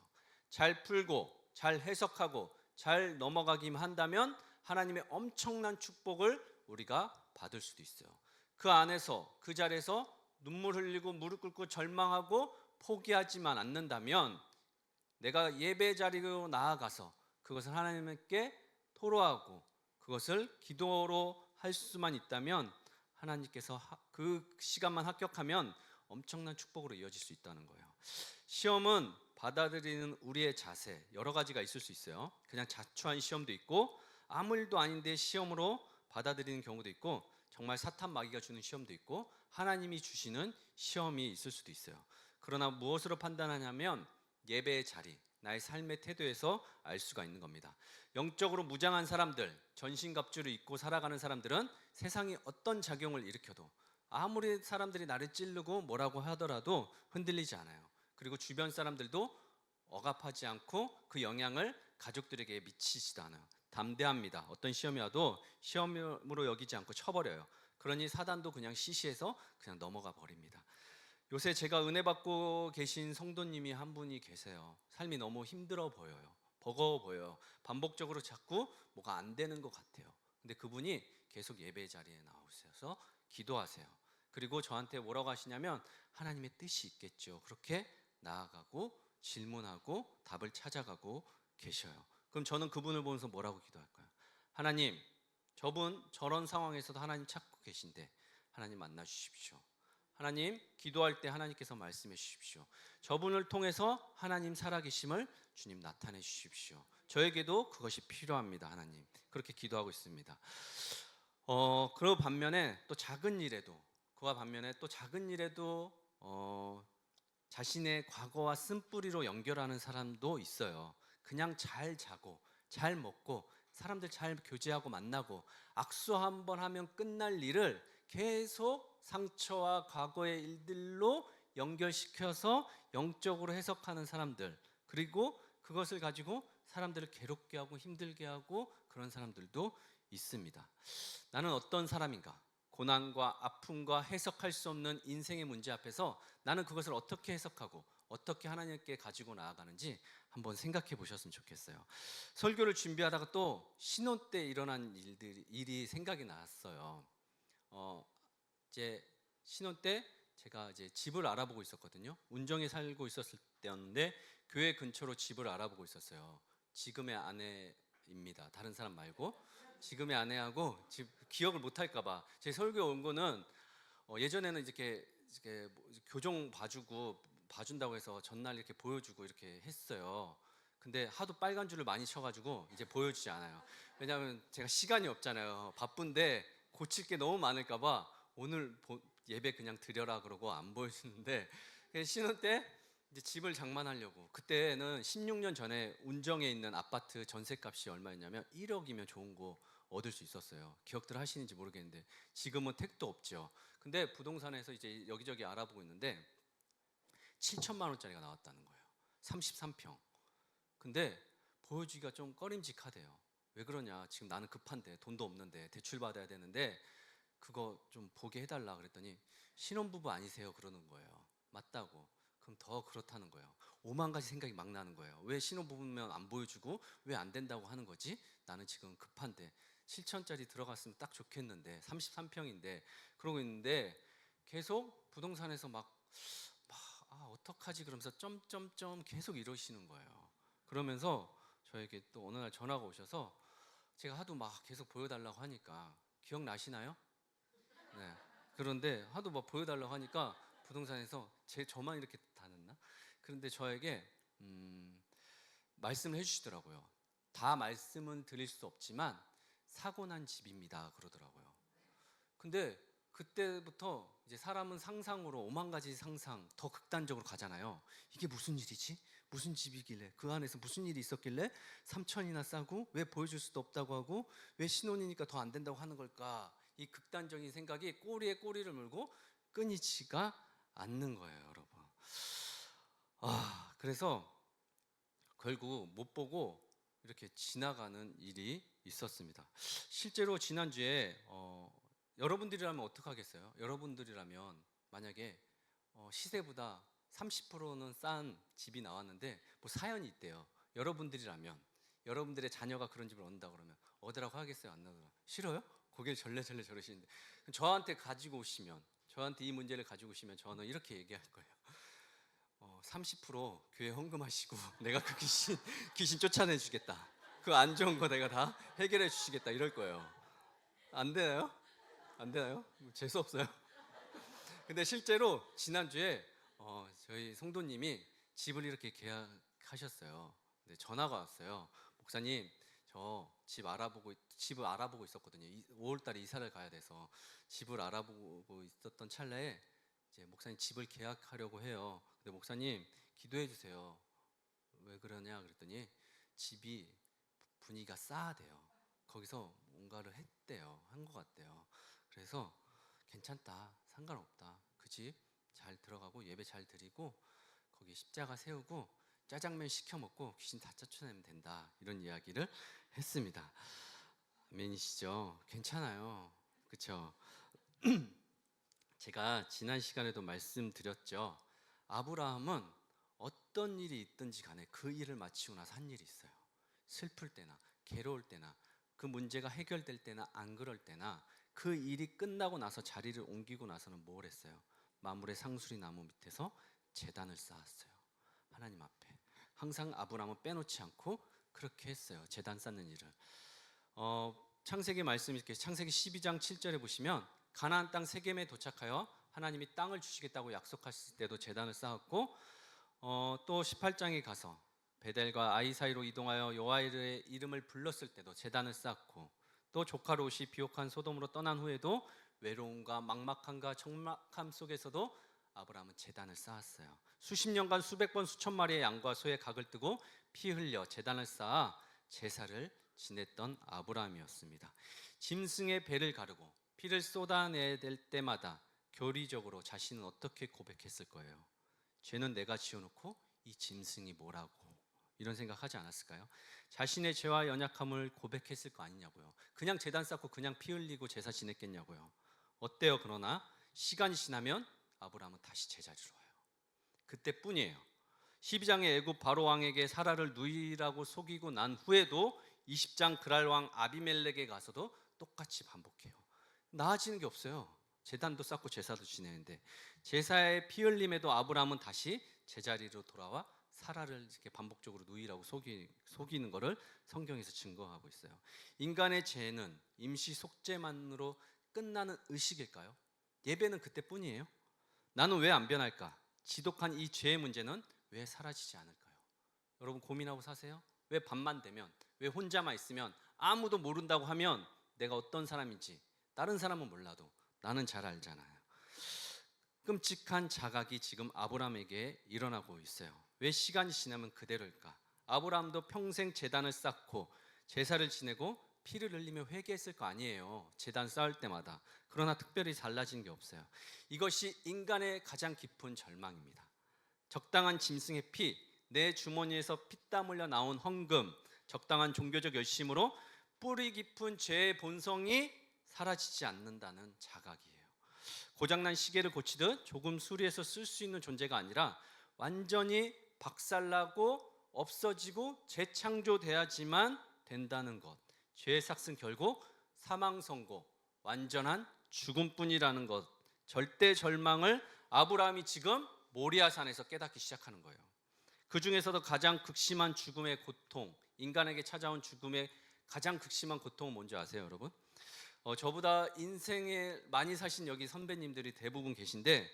잘 풀고 잘 해석하고 잘 넘어가기만 한다면 하나님의 엄청난 축복을 우리가 받을 수도 있어요. 그 안에서 그 자리에서 눈물 흘리고 무릎 꿇고 절망하고 포기하지만 않는다면, 내가 예배 자리로 나아가서 그것을 하나님께 토로하고 그것을 기도로 할 수만 있다면 하나님께서 그 시간만 합격하면 엄청난 축복으로 이어질 수 있다는 거예요. 시험은 받아들이는 우리의 자세, 여러 가지가 있을 수 있어요. 그냥 자초한 시험도 있고 아무 일도 아닌데 시험으로 받아들이는 경우도 있고, 정말 사탄 마귀가 주는 시험도 있고 하나님이 주시는 시험이 있을 수도 있어요. 그러나 무엇으로 판단하냐면 예배의 자리, 나의 삶의 태도에서 알 수가 있는 겁니다. 영적으로 무장한 사람들, 전신갑주를 입고 살아가는 사람들은 세상이 어떤 작용을 일으켜도, 아무리 사람들이 나를 찌르고 뭐라고 하더라도 흔들리지 않아요. 그리고 주변 사람들도 억압하지 않고 그 영향을 가족들에게 미치지도 않아요. 담대합니다. 어떤 시험이 와도 시험으로 여기지 않고 쳐버려요. 그러니 사단도 그냥 시시해서 그냥 넘어가 버립니다. 요새 제가 은혜 받고 계신 성도님이 한 분이 계세요. 삶이 너무 힘들어 보여요. 버거워 보여요. 반복적으로 자꾸 뭐가 안 되는 것 같아요. 근데 그분이 계속 예배 자리에 나오셔서 기도하세요. 그리고 저한테 뭐라고 하시냐면 하나님의 뜻이 있겠죠. 그렇게 나아가고 질문하고 답을 찾아가고 계셔요. 그럼 저는 그분을 보면서 뭐라고 기도할까요? 하나님, 저분 저런 상황에서도 하나님 찾고 계신데 하나님 만나 주십시오. 하나님, 기도할 때 하나님께서 말씀해 주십시오. 저분을 통해서 하나님 살아계심을 주님 나타내 주십시오. 저에게도 그것이 필요합니다. 하나님, 그렇게 기도하고 있습니다. 그리고 반면에 또 작은 일에도, 그와 반면에 또 작은 일에도 자신의 과거와 쓴뿌리로 연결하는 사람도 있어요. 그냥 잘 자고 잘 먹고 사람들 잘 교제하고 만나고 악수 한번 하면 끝날 일을 계속 상처와 과거의 일들로 연결시켜서 영적으로 해석하는 사람들, 그리고 그것을 가지고 사람들을 괴롭게 하고 힘들게 하고 그런 사람들도 있습니다. 나는 어떤 사람인가? 고난과 아픔과 해석할 수 없는 인생의 문제 앞에서 나는 그것을 어떻게 해석하고 어떻게 하나님께 가지고 나아가는지 한번 생각해 보셨으면 좋겠어요. 설교를 준비하다가 또 신혼 때 일어난 일이 생각이 났어요. 이제 신혼 때 제가 이제 집을 알아보고 있었거든요. 운정에 살고 있었을 때였는데 교회 근처로 집을 알아보고 있었어요. 지금의 아내입니다. 다른 사람 말고 지금의 아내하고 기억을 못 할까봐 제 설교 온 거는 예전에는 이렇게 교정 봐준다고 해서 전날 이렇게 보여주고 이렇게 했어요. 근데 하도 빨간 줄을 많이 쳐가지고 이제 보여주지 않아요. 왜냐하면 제가 시간이 없잖아요. 바쁜데 고칠 게 너무 많을까봐 오늘 예배 그냥 드려라 그러고 안 보여주는데, 신혼 때 이제 집을 장만하려고, 그때는 16년 전에 운정에 있는 아파트 전세값이 얼마였냐면 1억이면 좋은 거 얻을 수 있었어요. 기억들 하시는지 모르겠는데 지금은 택도 없죠. 근데 부동산에서 이제 여기저기 알아보고 있는데 7천만 원짜리가 나왔다는 거예요. 33평. 근데 보여주기가 좀 꺼림직하대요. 왜 그러냐, 지금 나는 급한데 돈도 없는데 대출 받아야 되는데 그거 좀 보게 해달라 그랬더니 신혼부부 아니세요 그러는 거예요. 맞다고. 그럼 더 그렇다는 거예요. 5만 가지 생각이 막 나는 거예요. 왜 신혼부부면 안 보여주고 왜 안 된다고 하는 거지? 나는 지금 급한데 7천짜리 들어갔으면 딱 좋겠는데 33평인데 그러고 있는데 계속 부동산에서 어떡하지 그러면서 점점점 계속 이러시는 거예요. 그러면서 저에게 또 어느 날 전화가 오셔서 제가 하도 막 계속 보여달라고 하니까, 기억나시나요? 네. 그런데 하도 막 보여달라고 하니까 부동산에서 저만 이렇게 다녔나? 그런데 저에게 말씀을 해주시더라고요. 다 말씀은 드릴 수 없지만 사고 난 집입니다 그러더라고요. 근데 그때부터 이제 사람은 상상으로 5만 가지 상상, 더 극단적으로 가잖아요. 이게 무슨 일이지? 무슨 집이길래, 그 안에서 무슨 일이 있었길래 3천이나 싸고 왜 보여줄 수도 없다고 하고 왜 신혼이니까 더 안 된다고 하는 걸까? 이 극단적인 생각이 꼬리에 꼬리를 물고 끊이지가 않는 거예요, 여러분. 그래서 결국 못 보고 이렇게 지나가는 일이 있었습니다. 실제로 지난주에 여러분들이라면 어떡하겠어요? 여러분들이라면 만약에 시세보다 30%는 싼 집이 나왔는데 뭐 사연이 있대요. 여러분들이라면, 여러분들의 자녀가 그런 집을 얻는다 그러면 얻으라고 하겠어요? 안 얻으라고? 싫어요? 고개를 절레절레 저러시는데, 저한테 이 문제를 가지고 오시면 저는 이렇게 얘기할 거예요. 30% 교회 헌금하시고 내가 그 귀신 쫓아내 주겠다. 그 안 좋은 거 내가 다 해결해 주시겠다 이럴 거예요. 안 되나요? 안 되나요? 재수 없어요. 근데 실제로 지난주에 저희 성도님이 집을 이렇게 계약하셨어요. 근데 전화가 왔어요. 목사님, 저 집을 알아보고 있었거든요. 5월달에 이사를 가야 돼서 집을 알아보고 있었던 찰나에 이제 목사님 집을 계약하려고 해요. 근데 목사님 기도해 주세요. 왜 그러냐 그랬더니 집이 분위기가 싸대요. 거기서 뭔가를 한 것 같대요. 그래서 괜찮다, 상관없다, 그 집 잘 들어가고 예배 잘 드리고 거기 십자가 세우고 짜장면 시켜 먹고 귀신 다 쫓아내면 된다, 이런 이야기를 했습니다. 아멘이시죠? 괜찮아요, 그렇죠? 제가 지난 시간에도 말씀드렸죠. 아브라함은 어떤 일이 있든지 간에 그 일을 마치고 나서 한 일이 있어요. 슬플 때나 괴로울 때나 그 문제가 해결될 때나 안 그럴 때나 그 일이 끝나고 나서 자리를 옮기고 나서는 뭘 했어요? 마물의 상수리 나무 밑에서 제단을 쌓았어요. 하나님 앞에 항상 아브라함은 빼놓지 않고 그렇게 했어요. 제단 쌓는 일을. 창세기 말씀, 이렇게 창세기 12장 7절에 보시면 가나안 땅 세겜에 도착하여 하나님이 땅을 주시겠다고 약속하실 때도 제단을 쌓았고, 또 18장에 가서 베델과 아이 사이로 이동하여 여호와의 이름을 불렀을 때도 제단을 쌓고, 또 조카 롯이 비옥한 소돔으로 떠난 후에도 외로움과 막막함과 적막함 속에서도 아브라함은 제단을 쌓았어요. 수십 년간 수백 번 수천 마리의 양과 소의 각을 뜨고 피 흘려 제단을 쌓아 제사를 지냈던 아브라함이었습니다. 짐승의 배를 가르고 피를 쏟아내야 될 때마다 교리적으로 자신은 어떻게 고백했을 거예요? 죄는 내가 지어놓고 이 짐승이 뭐라고, 이런 생각하지 않았을까요? 자신의 죄와 연약함을 고백했을 거 아니냐고요. 그냥 제단 쌓고 그냥 피 흘리고 제사 지냈겠냐고요. 어때요? 그러나 시간이 지나면 아브라함은 다시 제자리로 와요. 그때뿐이에요. 12장의 애굽 바로 왕에게 사라를 누이라고 속이고 난 후에도 20장 그랄 왕 아비멜렉에 가서도 똑같이 반복해요. 나아지는 게 없어요. 제단도 쌓고 제사도 지내는데 제사의 피 흘림에도 아브라함은 다시 제자리로 돌아와 사라를 이렇게 반복적으로 누이라고 속이는 것을 성경에서 증거하고 있어요. 인간의 죄는 임시 속죄만으로 끝나는 의식일까요? 예배는 그때뿐이에요. 나는 왜 안 변할까? 지독한 이 죄의 문제는 왜 사라지지 않을까요? 여러분 고민하고 사세요? 왜 밤만 되면, 왜 혼자만 있으면, 아무도 모른다고 하면 내가 어떤 사람인지 다른 사람은 몰라도 나는 잘 알잖아요. 끔찍한 자각이 지금 아브라함에게 일어나고 있어요. 왜 시간이 지나면 그대로일까? 아브라함도 평생 제단을 쌓고 제사를 지내고 피를 흘리며 회개했을 거 아니에요. 제단 쌓을 때마다. 그러나 특별히 달라진 게 없어요. 이것이 인간의 가장 깊은 절망입니다. 적당한 짐승의 피, 내 주머니에서 피땀 흘려 나온 헌금, 적당한 종교적 열심으로 뿌리 깊은 죄의 본성이 사라지지 않는다는 자각이에요. 고장난 시계를 고치듯 조금 수리해서 쓸 수 있는 존재가 아니라 완전히 박살나고 없어지고 재창조돼야지만 된다는 것. 죄의 삭은 결국 사망 선고, 완전한 죽음뿐이라는 것. 절대 절망을 아브라함이 지금 모리아산에서 깨닫기 시작하는 거예요. 그 중에서도 가장 극심한 죽음의 고통, 인간에게 찾아온 죽음의 가장 극심한 고통은 뭔지 아세요, 여러분? 저보다 인생에 많이 사신 여기 선배님들이 대부분 계신데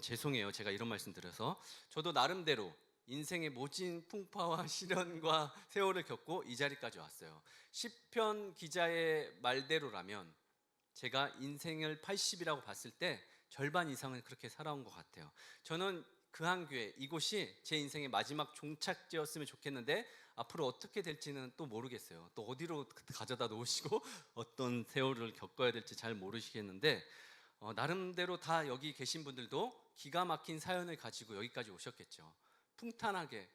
죄송해요, 제가 이런 말씀 드려서. 저도 나름대로 인생의 모진 풍파와 시련과 세월을 겪고 이 자리까지 왔어요. 시편 기자의 말대로라면 제가 인생을 80이라고 봤을 때 절반 이상은 그렇게 살아온 것 같아요. 저는 그 한 교회, 이곳이 제 인생의 마지막 종착지였으면 좋겠는데 앞으로 어떻게 될지는 또 모르겠어요. 또 어디로 가져다 놓으시고 어떤 세월을 겪어야 될지 잘 모르시겠는데 나름대로 다 여기 계신 분들도 기가 막힌 사연을 가지고 여기까지 오셨겠죠. 풍탄하게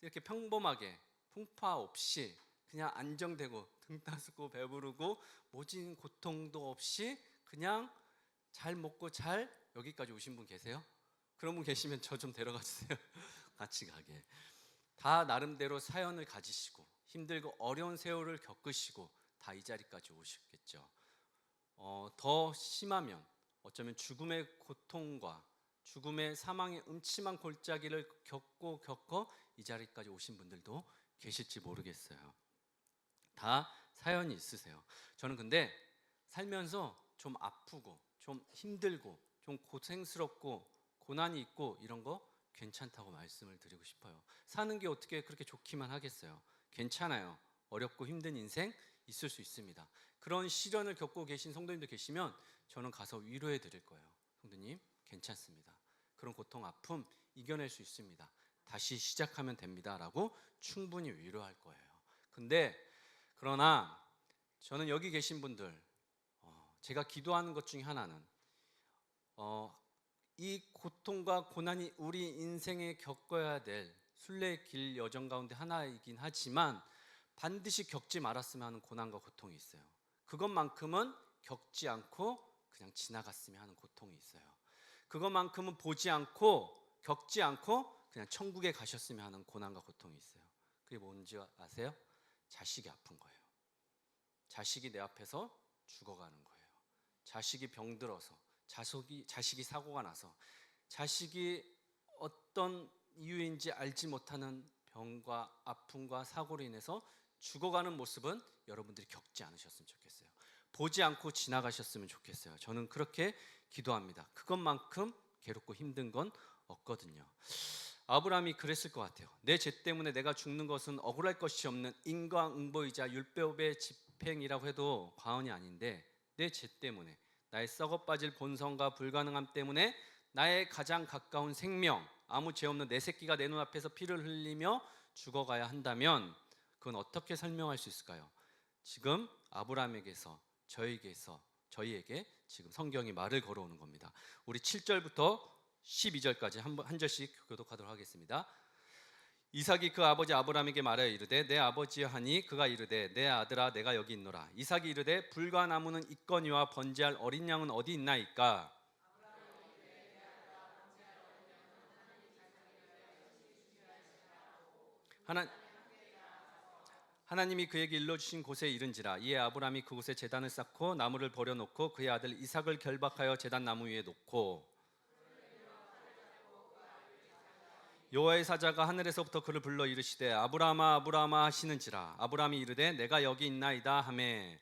이렇게 평범하게 풍파 없이 그냥 안정되고 등 따스고 배부르고 모진 고통도 없이 그냥 잘 먹고 잘 여기까지 오신 분 계세요? 그런 분 계시면 저 좀 데려가 주세요. 같이 가게. 다 나름대로 사연을 가지시고 힘들고 어려운 세월을 겪으시고 다 이 자리까지 오셨겠죠. 더 심하면 어쩌면 죽음의 고통과 죽음의 사망의 음침한 골짜기를 겪어 이 자리까지 오신 분들도 계실지 모르겠어요. 다 사연이 있으세요. 저는 근데 살면서 좀 아프고 좀 힘들고 좀 고생스럽고 고난이 있고 이런 거 괜찮다고 말씀을 드리고 싶어요. 사는 게 어떻게 그렇게 좋기만 하겠어요. 괜찮아요. 어렵고 힘든 인생 있을 수 있습니다. 그런 시련을 겪고 계신 성도님들 계시면 저는 가서 위로해 드릴 거예요. 성도님 괜찮습니다. 그런 고통 아픔 이겨낼 수 있습니다. 다시 시작하면 됩니다 라고 충분히 위로할 거예요. 그러나 저는 여기 계신 분들 제가 기도하는 것 중에 하나는 이 고통과 고난이 우리 인생에 겪어야 될 순례의 길 여정 가운데 하나이긴 하지만 반드시 겪지 말았으면 하는 고난과 고통이 있어요. 그것만큼은 겪지 않고 그냥 지나갔으면 하는 고통이 있어요. 그것만큼은 보지 않고 겪지 않고 그냥 천국에 가셨으면 하는 고난과 고통이 있어요. 그게 뭔지 아세요? 자식이 아픈 거예요. 자식이 내 앞에서 죽어가는 거예요. 자식이 병들어서, 자식이 사고가 나서, 자식이 어떤 이유인지 알지 못하는 병과 아픔과 사고로 인해서 죽어가는 모습은 여러분들이 겪지 않으셨으면 좋겠어요. 보지 않고 지나가셨으면 좋겠어요. 저는 그렇게 기도합니다. 그것만큼 괴롭고 힘든 건 없거든요. 아브라함이 그랬을 것 같아요. 내 죄 때문에 내가 죽는 것은 억울할 것이 없는 인과응보이자 율법의 집행이라고 해도 과언이 아닌데 내 죄 때문에 나의 썩어 빠질 본성과 불가능함 때문에 나의 가장 가까운 생명, 아무 죄 없는 내 새끼가 내 눈앞에서 피를 흘리며 죽어가야 한다면 그건 어떻게 설명할 수 있을까요? 지금 아브라함에게서 저희에게 지금 성경이 말을 걸어오는 겁니다. 우리 7절부터 12절까지 한 절씩 교독하도록 하겠습니다. 이삭이 그 아버지 아브라함에게 말하여 이르되 내 아버지여 하니 그가 이르되 내 아들아 내가 여기 있노라. 이삭이 이르되 불과 나무는 있거니와 번제할 어린 양은 어디 있나이까? 하나님이 그에게 일러주신 곳에 이른지라. 이에 아브라함이 그곳에 제단을 쌓고 나무를 버려놓고 그의 아들 이삭을 결박하여 제단 나무 위에 놓고 여호와의 사자가 하늘에서부터 그를 불러 이르시되 아브라함아 아브라함아 하시는지라. 아브라함이 이르되 내가 여기 있나이다 하매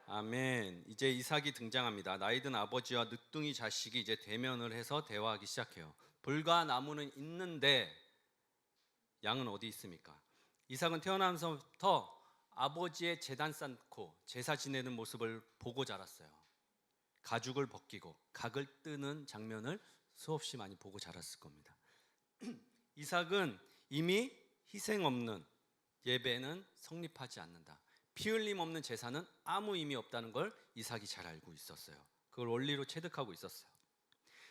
아멘. 이제 이삭이 등장합니다. 나이든 아버지와 늦둥이 자식이 이제 대면을 해서 대화하기 시작해요. 불과 나무는 있는데 양은 어디 있습니까? 이삭은 태어나면서부터 아버지의 제단 쌓고 제사 지내는 모습을 보고 자랐어요. 가죽을 벗기고 각을 뜨는 장면을 수없이 많이 보고 자랐을 겁니다. 이삭은 이미 희생 없는 예배는 성립하지 않는다. 피 흘림 없는 제사는 아무 의미 없다는 걸 이삭이 잘 알고 있었어요. 그걸 원리로 체득하고 있었어요.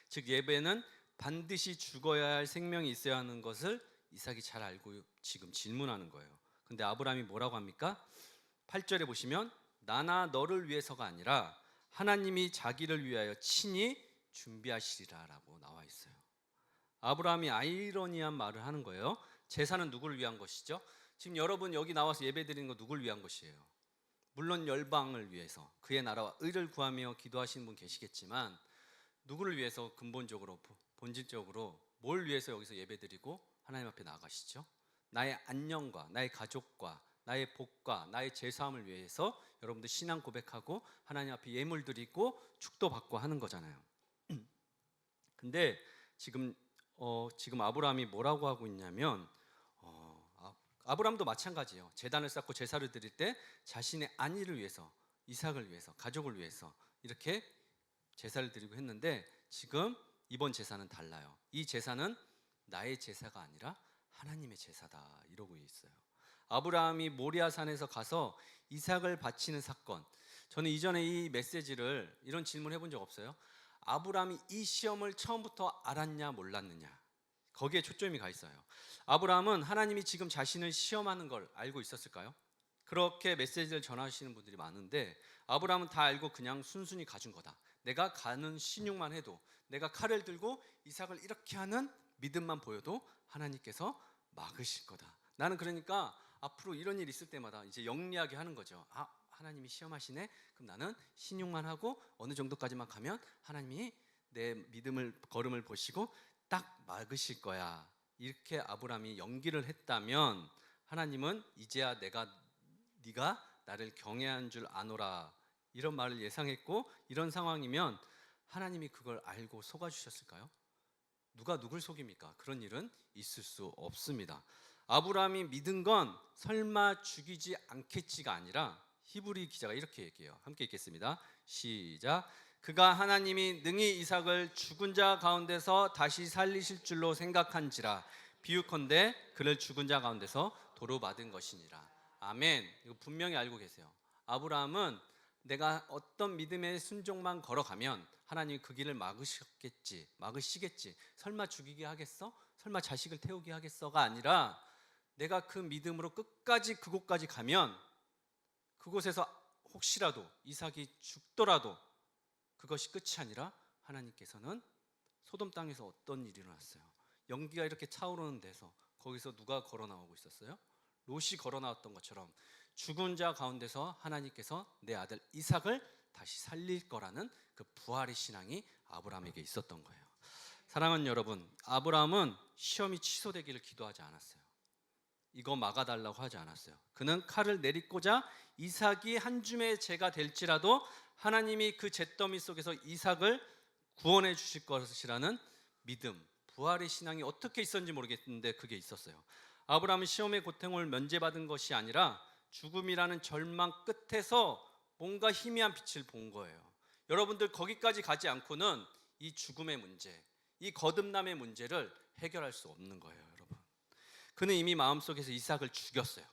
즉 예배는 반드시 죽어야 할 생명이 있어야 하는 것을 이삭이 잘 알고 지금 질문하는 거예요. 근데 아브라함이 뭐라고 합니까? 8절에 보시면 나나 너를 위해서가 아니라 하나님이 자기를 위하여 친히 준비하시리라 라고 나와 있어요. 아브라함이 아이러니한 말을 하는 거예요. 제사는 누구를 위한 것이죠? 지금 여러분 여기 나와서 예배드리는 거 누구를 위한 것이에요? 물론 열방을 위해서 그의 나라와 의를 구하며 기도하시는 분 계시겠지만 누구를 위해서 근본적으로 본질적으로 뭘 위해서 여기서 예배드리고 하나님 앞에 나아가시죠? 나의 안녕과 나의 가족과 나의 복과 나의 제사함을 위해서 여러분들 신앙 고백하고 하나님 앞에 예물 드리고 축도 받고 하는 거잖아요. 근데 지금 아브라함이 뭐라고 하고 있냐면 아브라함도 마찬가지예요. 제단을 쌓고 제사를 드릴 때 자신의 안위를 위해서, 이삭을 위해서, 가족을 위해서 이렇게 제사를 드리고 했는데 지금 이번 제사는 달라요. 이 제사는 나의 제사가 아니라 하나님의 제사다 이러고 있어요. 아브라함이 모리아산에서 가서 이삭을 바치는 사건. 저는 이전에 이 메시지를 이런 질문 해본 적 없어요. 아브라함이 이 시험을 처음부터 알았냐 몰랐느냐. 거기에 초점이 가 있어요. 아브라함은 하나님이 지금 자신을 시험하는 걸 알고 있었을까요? 그렇게 메시지를 전하시는 분들이 많은데 아브라함은 다 알고 그냥 순순히 가준 거다. 내가 가는 신용만 해도 내가 칼을 들고 이삭을 이렇게 하는 믿음만 보여도 하나님께서 막으실 거다. 나는 그러니까 앞으로 이런 일 있을 때마다 이제 영리하게 하는 거죠. 하나님이 시험하시네. 그럼 나는 신용만 하고 어느 정도까지만 가면 하나님이 내 믿음을 걸음을 보시고 딱 막으실 거야. 이렇게 아브라함이 연기를 했다면 하나님은 이제야 네가 나를 경외한 줄 아노라 이런 말을 예상했고 이런 상황이면 하나님이 그걸 알고 속아주셨을까요? 누가 누굴 속입니까? 그런 일은 있을 수 없습니다. 아브라함이 믿은 건 설마 죽이지 않겠지가 아니라 히브리 기자가 이렇게 얘기해요. 함께 읽겠습니다. 시작. 그가 하나님이 능히 이삭을 죽은 자 가운데서 다시 살리실 줄로 생각한지라 비유컨대 그를 죽은 자 가운데서 도로 받은 것이니라. 아멘. 이거 분명히 알고 계세요. 아브라함은 내가 어떤 믿음의 순종만 걸어가면 하나님이 그 길을 막으시겠지. 설마 죽이게 하겠어? 설마 자식을 태우게 하겠어가 아니라 내가 그 믿음으로 끝까지 그곳까지 가면 그곳에서 혹시라도 이삭이 죽더라도 그것이 끝이 아니라 하나님께서는 소돔 땅에서 어떤 일이 일어났어요? 연기가 이렇게 차오르는 데서 거기서 누가 걸어 나오고 있었어요? 롯이 걸어 나왔던 것처럼 죽은 자 가운데서 하나님께서 내 아들 이삭을 다시 살릴 거라는 그 부활의 신앙이 아브라함에게 있었던 거예요. 사랑하는 여러분, 아브라함은 시험이 취소되기를 기도하지 않았어요. 이거 막아달라고 하지 않았어요. 그는 칼을 내리꽂아 이삭이 한 줌의 재가 될지라도 하나님이 그 잿더미 속에서 이삭을 구원해 주실 것이라는 믿음, 부활의 신앙이 어떻게 있었는지 모르겠는데 그게 있었어요. 아브라함은 시험의 고통을 면제받은 것이 아니라 죽음이라는 절망 끝에서 뭔가 희미한 빛을 본 거예요. 여러분들 거기까지 가지 않고는 이 죽음의 문제, 이 거듭남의 문제를 해결할 수 없는 거예요, 여러분. 그는 이미 마음속에서 이삭을 죽였어요.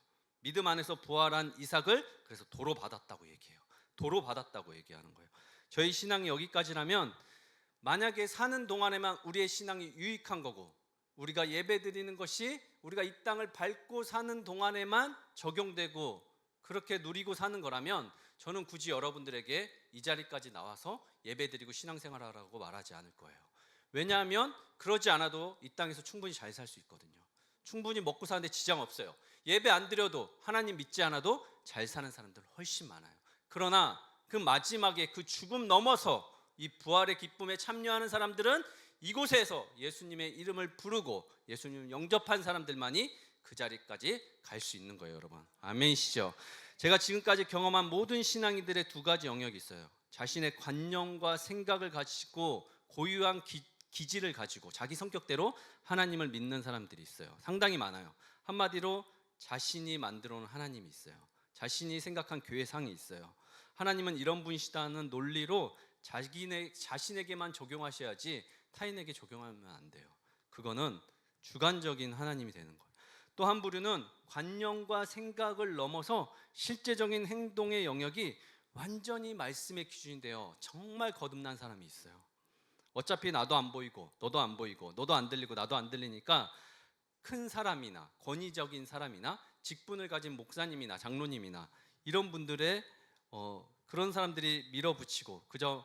믿음 안에서 부활한 이삭을 그래서 도로 받았다고 얘기해요. 도로 받았다고 얘기하는 거예요. 저희 신앙이 여기까지라면 만약에 사는 동안에만 우리의 신앙이 유익한 거고 우리가 예배 드리는 것이 우리가 이 땅을 밟고 사는 동안에만 적용되고 그렇게 누리고 사는 거라면 저는 굳이 여러분들에게 이 자리까지 나와서 예배 드리고 신앙생활하라고 말하지 않을 거예요. 왜냐하면 그러지 않아도 이 땅에서 충분히 잘 살 수 있거든요. 충분히 먹고 사는데 지장 없어요. 예배 안 드려도 하나님 믿지 않아도 잘 사는 사람들 훨씬 많아요. 그러나 그 마지막에 그 죽음 넘어서 이 부활의 기쁨에 참여하는 사람들은 이곳에서 예수님의 이름을 부르고 예수님을 영접한 사람들만이 그 자리까지 갈 수 있는 거예요, 여러분. 아멘이시죠? 제가 지금까지 경험한 모든 신앙인들의 두 가지 영역이 있어요. 자신의 관념과 생각을 가지고 고유한 기질을 가지고 자기 성격대로 하나님을 믿는 사람들이 있어요. 상당히 많아요. 한마디로 자신이 만들어 놓은 하나님이 있어요. 자신이 생각한 교회상이 있어요. 하나님은 이런 분이시다는 논리로 자신에게만 적용하셔야지 타인에게 적용하면 안 돼요. 그거는 주관적인 하나님이 되는 거예요. 또 한 부류는 관념과 생각을 넘어서 실제적인 행동의 영역이 완전히 말씀의 기준인데요. 정말 거듭난 사람이 있어요. 어차피 나도 안 보이고 너도 안 보이고 너도 안 들리고 나도 안 들리니까 큰 사람이나 권위적인 사람이나 직분을 가진 목사님이나 장로님이나 이런 분들의 그런 사람들이 밀어붙이고 그저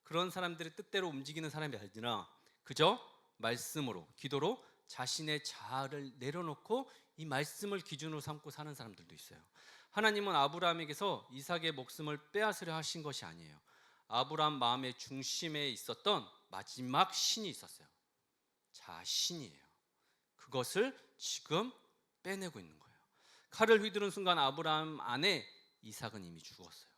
그런 사람들의 뜻대로 움직이는 사람이 아니라 그저 말씀으로 기도로 자신의 자아를 내려놓고 이 말씀을 기준으로 삼고 사는 사람들도 있어요. 하나님은 아브라함에게서 이삭의 목숨을 빼앗으려 하신 것이 아니에요. 아브라함 마음의 중심에 있었던 마지막 신이 있었어요. 자신이에요. 그것을 지금 빼내고 있는 거예요. 칼을 휘두른 순간 아브라함 안에 이삭은 이미 죽었어요.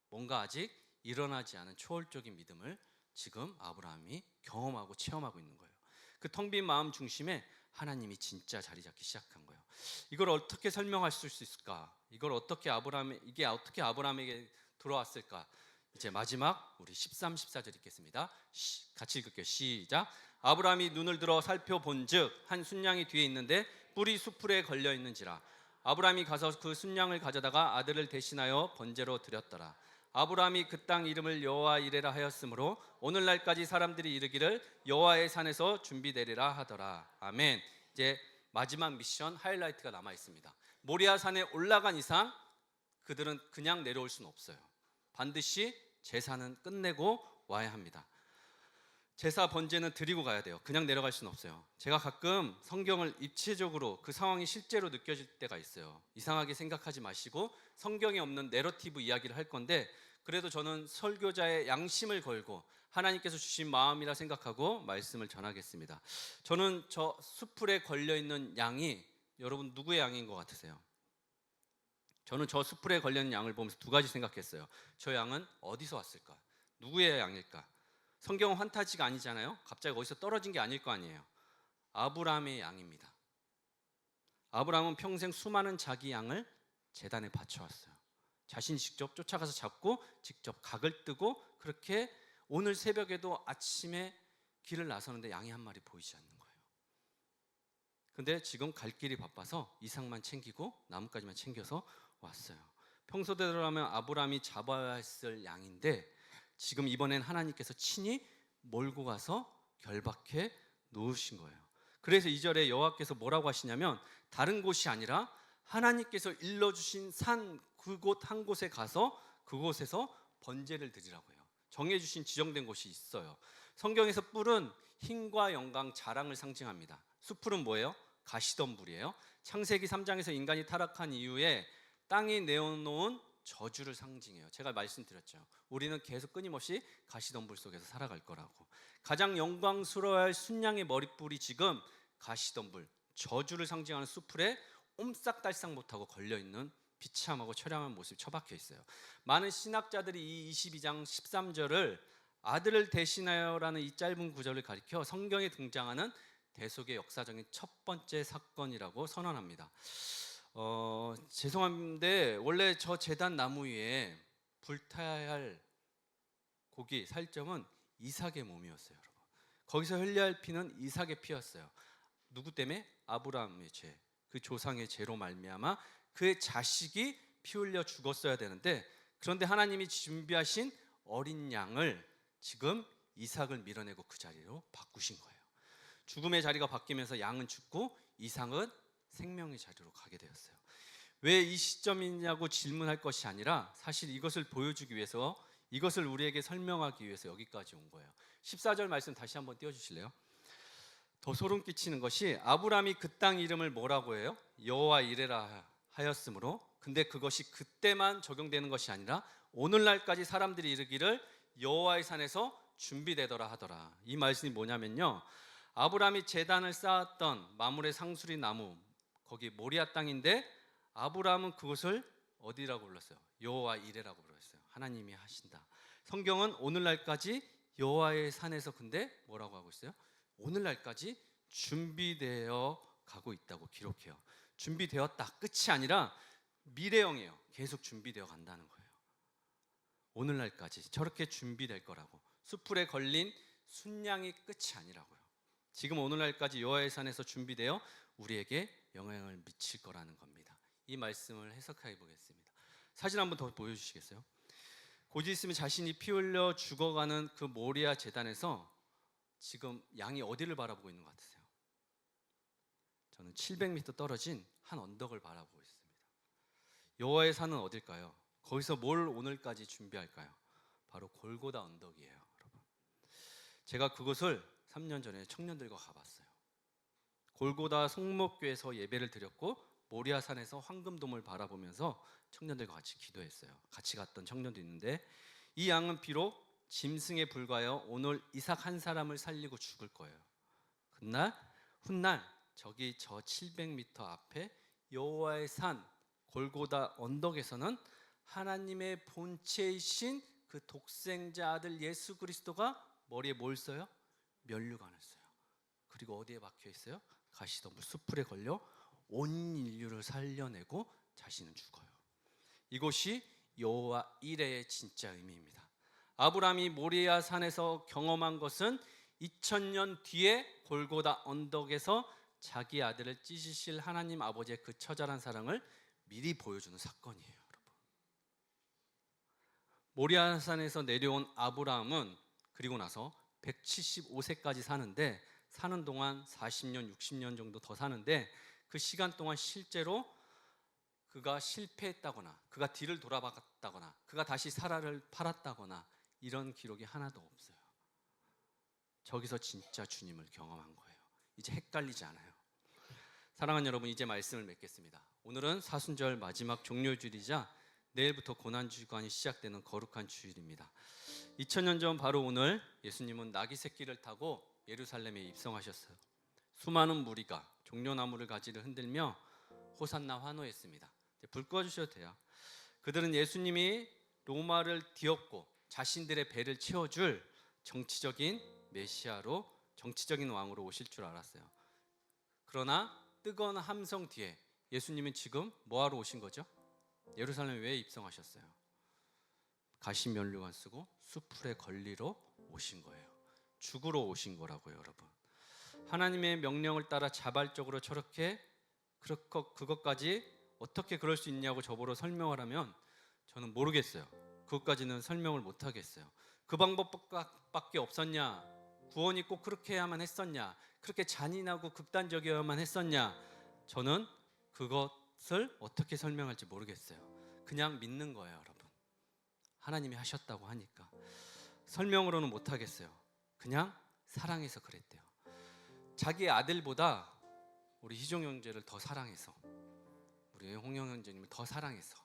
뭔가 아직 일어나지 않은 초월적인 믿음을 지금 아브라함이 경험하고 체험하고 있는 거예요. 그 텅 빈 마음 중심에 하나님이 진짜 자리 잡기 시작한 거예요. 이걸 어떻게 설명할 수 있을까? 이게 어떻게 아브라함에게 들어왔을까? 이제 마지막 우리 13, 14절 읽겠습니다. 같이 읽을게요. 시작. 아브라함이 눈을 들어 살펴본즉 한 순양이 뒤에 있는데 뿔이 수풀에 걸려 있는지라. 아브라함이 가서 그 순양을 가져다가 아들을 대신하여 번제로 드렸더라. 아브라함이 그 땅 이름을 여호와 이레라 하였으므로 오늘날까지 사람들이 이르기를 여호와의 산에서 준비되리라 하더라. 아멘. 이제 마지막 미션 하이라이트가 남아 있습니다. 모리아 산에 올라간 이상 그들은 그냥 내려올 수는 없어요. 반드시 제사는 끝내고 와야 합니다. 제사 번제는 드리고 가야 돼요. 그냥 내려갈 수는 없어요. 제가 가끔 성경을 입체적으로 그 상황이 실제로 느껴질 때가 있어요. 이상하게 생각하지 마시고 성경에 없는 내러티브 이야기를 할 건데 그래도 저는 설교자의 양심을 걸고 하나님께서 주신 마음이라 생각하고 말씀을 전하겠습니다. 저는 저 수풀에 걸려있는 양이 여러분 누구의 양인 것 같으세요? 저는 저 수풀에 걸려있는 양을 보면서 두 가지 생각했어요. 저 양은 어디서 왔을까? 누구의 양일까? 성경은 환타지가 아니잖아요. 갑자기 어디서 떨어진 게 아닐 거 아니에요. 아브라함의 양입니다. 아브라함은 평생 수많은 자기 양을 제단에 바쳐왔어요. 자신이 직접 쫓아가서 잡고 직접 각을 뜨고 그렇게 오늘 새벽에도 아침에 길을 나서는데 양이 한 마리 보이지 않는 거예요. 근데 지금 갈 길이 바빠서 이삭만 챙기고 나뭇가지만 챙겨서 왔어요. 평소대로라면 아브라함이 잡아야 했을 양인데 지금 이번엔 하나님께서 친히 몰고 가서 결박해 놓으신 거예요. 그래서 2절에 여호와께서 뭐라고 하시냐면 다른 곳이 아니라 하나님께서 일러주신 산 그곳 한 곳에 가서 그곳에서 번제를 드리라고 해요. 정해주신 지정된 곳이 있어요. 성경에서 뿔은 힘과 영광, 자랑을 상징합니다. 수풀은 뭐예요? 가시덤불이에요. 창세기 3장에서 인간이 타락한 이후에 땅이 내어놓은 저주를 상징해요. 제가 말씀드렸죠. 우리는 계속 끊임없이 가시덤불 속에서 살아갈 거라고. 가장 영광스러워할 순양의 머리뿔이 지금 가시덤불, 저주를 상징하는 수풀에 옴싹달싹 못하고 걸려있는 비참하고 처량한 모습이 처박혀 있어요. 많은 신학자들이 이 22장 13절을 아들을 대신하여라는 이 짧은 구절을 가리켜 성경에 등장하는 대속의 역사적인 첫 번째 사건이라고 선언합니다. 죄송한데 원래 저 제단 나무 위에 불타야 할 고기 살점은 이삭의 몸이었어요, 여러분. 거기서 흘려야 할 피는 이삭의 피였어요. 누구 때문에? 아브라함의 죄, 그 조상의 죄로 말미암아 그의 자식이 피 흘려 죽었어야 되는데, 그런데 하나님이 준비하신 어린 양을 지금 이삭을 밀어내고 그 자리로 바꾸신 거예요. 죽음의 자리가 바뀌면서 양은 죽고 이삭은 생명의 자리로 가게 되었어요. 왜 이 시점이냐고 질문할 것이 아니라 사실 이것을 보여주기 위해서, 이것을 우리에게 설명하기 위해서 여기까지 온 거예요. 14절 말씀 다시 한번 띄워주실래요? 더 소름 끼치는 것이 아브라함이 그 땅 이름을 뭐라고 해요? 여호와 이레라 하였으므로, 근데 그것이 그때만 적용되는 것이 아니라 오늘날까지 사람들이 이르기를 여호와의 산에서 준비되더라 하더라. 이 말씀이 뭐냐면요, 아브라함이 제단을 쌓았던 마므레 상수리 나무, 거기 모리아 땅인데 아브라함은 그것을 어디라고 불렀어요? 여호와 이레라고 불렀어요. 하나님이 하신다. 성경은 오늘날까지 여호와의 산에서 근데 뭐라고 하고 있어요? 오늘날까지 준비되어 가고 있다고 기록해요. 준비되었다 끝이 아니라 미래형이에요. 계속 준비되어 간다는 거예요. 오늘날까지 저렇게 준비될 거라고. 숯불에 걸린 순양이 끝이 아니라고요. 지금 오늘날까지 여호와의 산에서 준비되어 우리에게 영향을 미칠 거라는 겁니다. 이 말씀을 해석해 보겠습니다. 사진 한번 더 보여주시겠어요? 곧 있으면 자신이 피 흘려 죽어가는 그 모리아 제단에서 지금 양이 어디를 바라보고 있는 것 같으세요? 저는 700m 떨어진 한 언덕을 바라보고 있습니다. 여호와의 산은 어딜까요? 거기서 뭘 오늘까지 준비할까요? 바로 골고다 언덕이에요, 여러분. 제가 그곳을 3년 전에 청년들과 가봤어요. 골고다 송목교에서 예배를 드렸고 모리아 산에서 황금돔을 바라보면서 청년들과 같이 기도했어요. 같이 갔던 청년도 있는데, 이 양은 비록 짐승에 불과하여 오늘 이삭 한 사람을 살리고 죽을 거예요. 훗날 저기 저 700m 앞에 여호와의 산 골고다 언덕에서는 하나님의 본체이신 그 독생자 아들 예수 그리스도가 머리에 뭘 써요? 면류관을 써요. 그리고 어디에 박혀 있어요? 가시덤불 숯불에 걸려 온 인류를 살려내고 자신은 죽어요. 이것이 여호와 이레의 진짜 의미입니다. 아브라함이 모리아 산에서 경험한 것은 2000년 뒤에 골고다 언덕에서 자기 아들을 찢으실 하나님 아버지의 그 처절한 사랑을 미리 보여주는 사건이에요, 여러분. 모리아 산에서 내려온 아브라함은 그리고 나서 175세까지 사는데, 사는 동안 40년, 60년 정도 더 사는데, 그 시간 동안 실제로 그가 실패했다거나 그가 뒤를 돌아봤다거나 그가 다시 사라를 팔았다거나 이런 기록이 하나도 없어요. 저기서 진짜 주님을 경험한 거예요. 이제 헷갈리지 않아요. 사랑하는 여러분, 이제 말씀을 맺겠습니다. 오늘은 사순절 마지막 종료주일이자 내일부터 고난주간이 시작되는 거룩한 주일입니다. 2000년 전 바로 오늘 예수님은 나귀 새끼를 타고 예루살렘에 입성하셨어요. 수많은 무리가 종려나무를 가지를 흔들며 호산나 환호했습니다. 불 꺼주셔도 돼요. 그들은 예수님이 로마를 뒤엎고 자신들의 배를 채워줄 정치적인 메시아로, 정치적인 왕으로 오실 줄 알았어요. 그러나 뜨거운 함성 뒤에 예수님은 지금 뭐하러 오신 거죠? 예루살렘에 왜 입성하셨어요? 가시면류관 쓰고 숯불에 걸리러 오신 거예요. 죽으러 오신 거라고요, 여러분. 하나님의 명령을 따라 자발적으로 저렇게 그것까지 어떻게 그럴 수 있냐고 저보러 설명을 하면 저는 모르겠어요. 그것까지는 설명을 못 하겠어요. 그 방법밖에 없었냐? 구원이 꼭 그렇게 해야만 했었냐? 그렇게 잔인하고 극단적이어야만 했었냐? 저는 그것을 어떻게 설명할지 모르겠어요. 그냥 믿는 거예요, 여러분. 하나님이 하셨다고 하니까. 설명으로는 못 하겠어요. 그냥 사랑해서 그랬대요. 자기 아들보다 우리 희종 형제를 더 사랑해서, 우리 홍영 형제님을 더 사랑해서,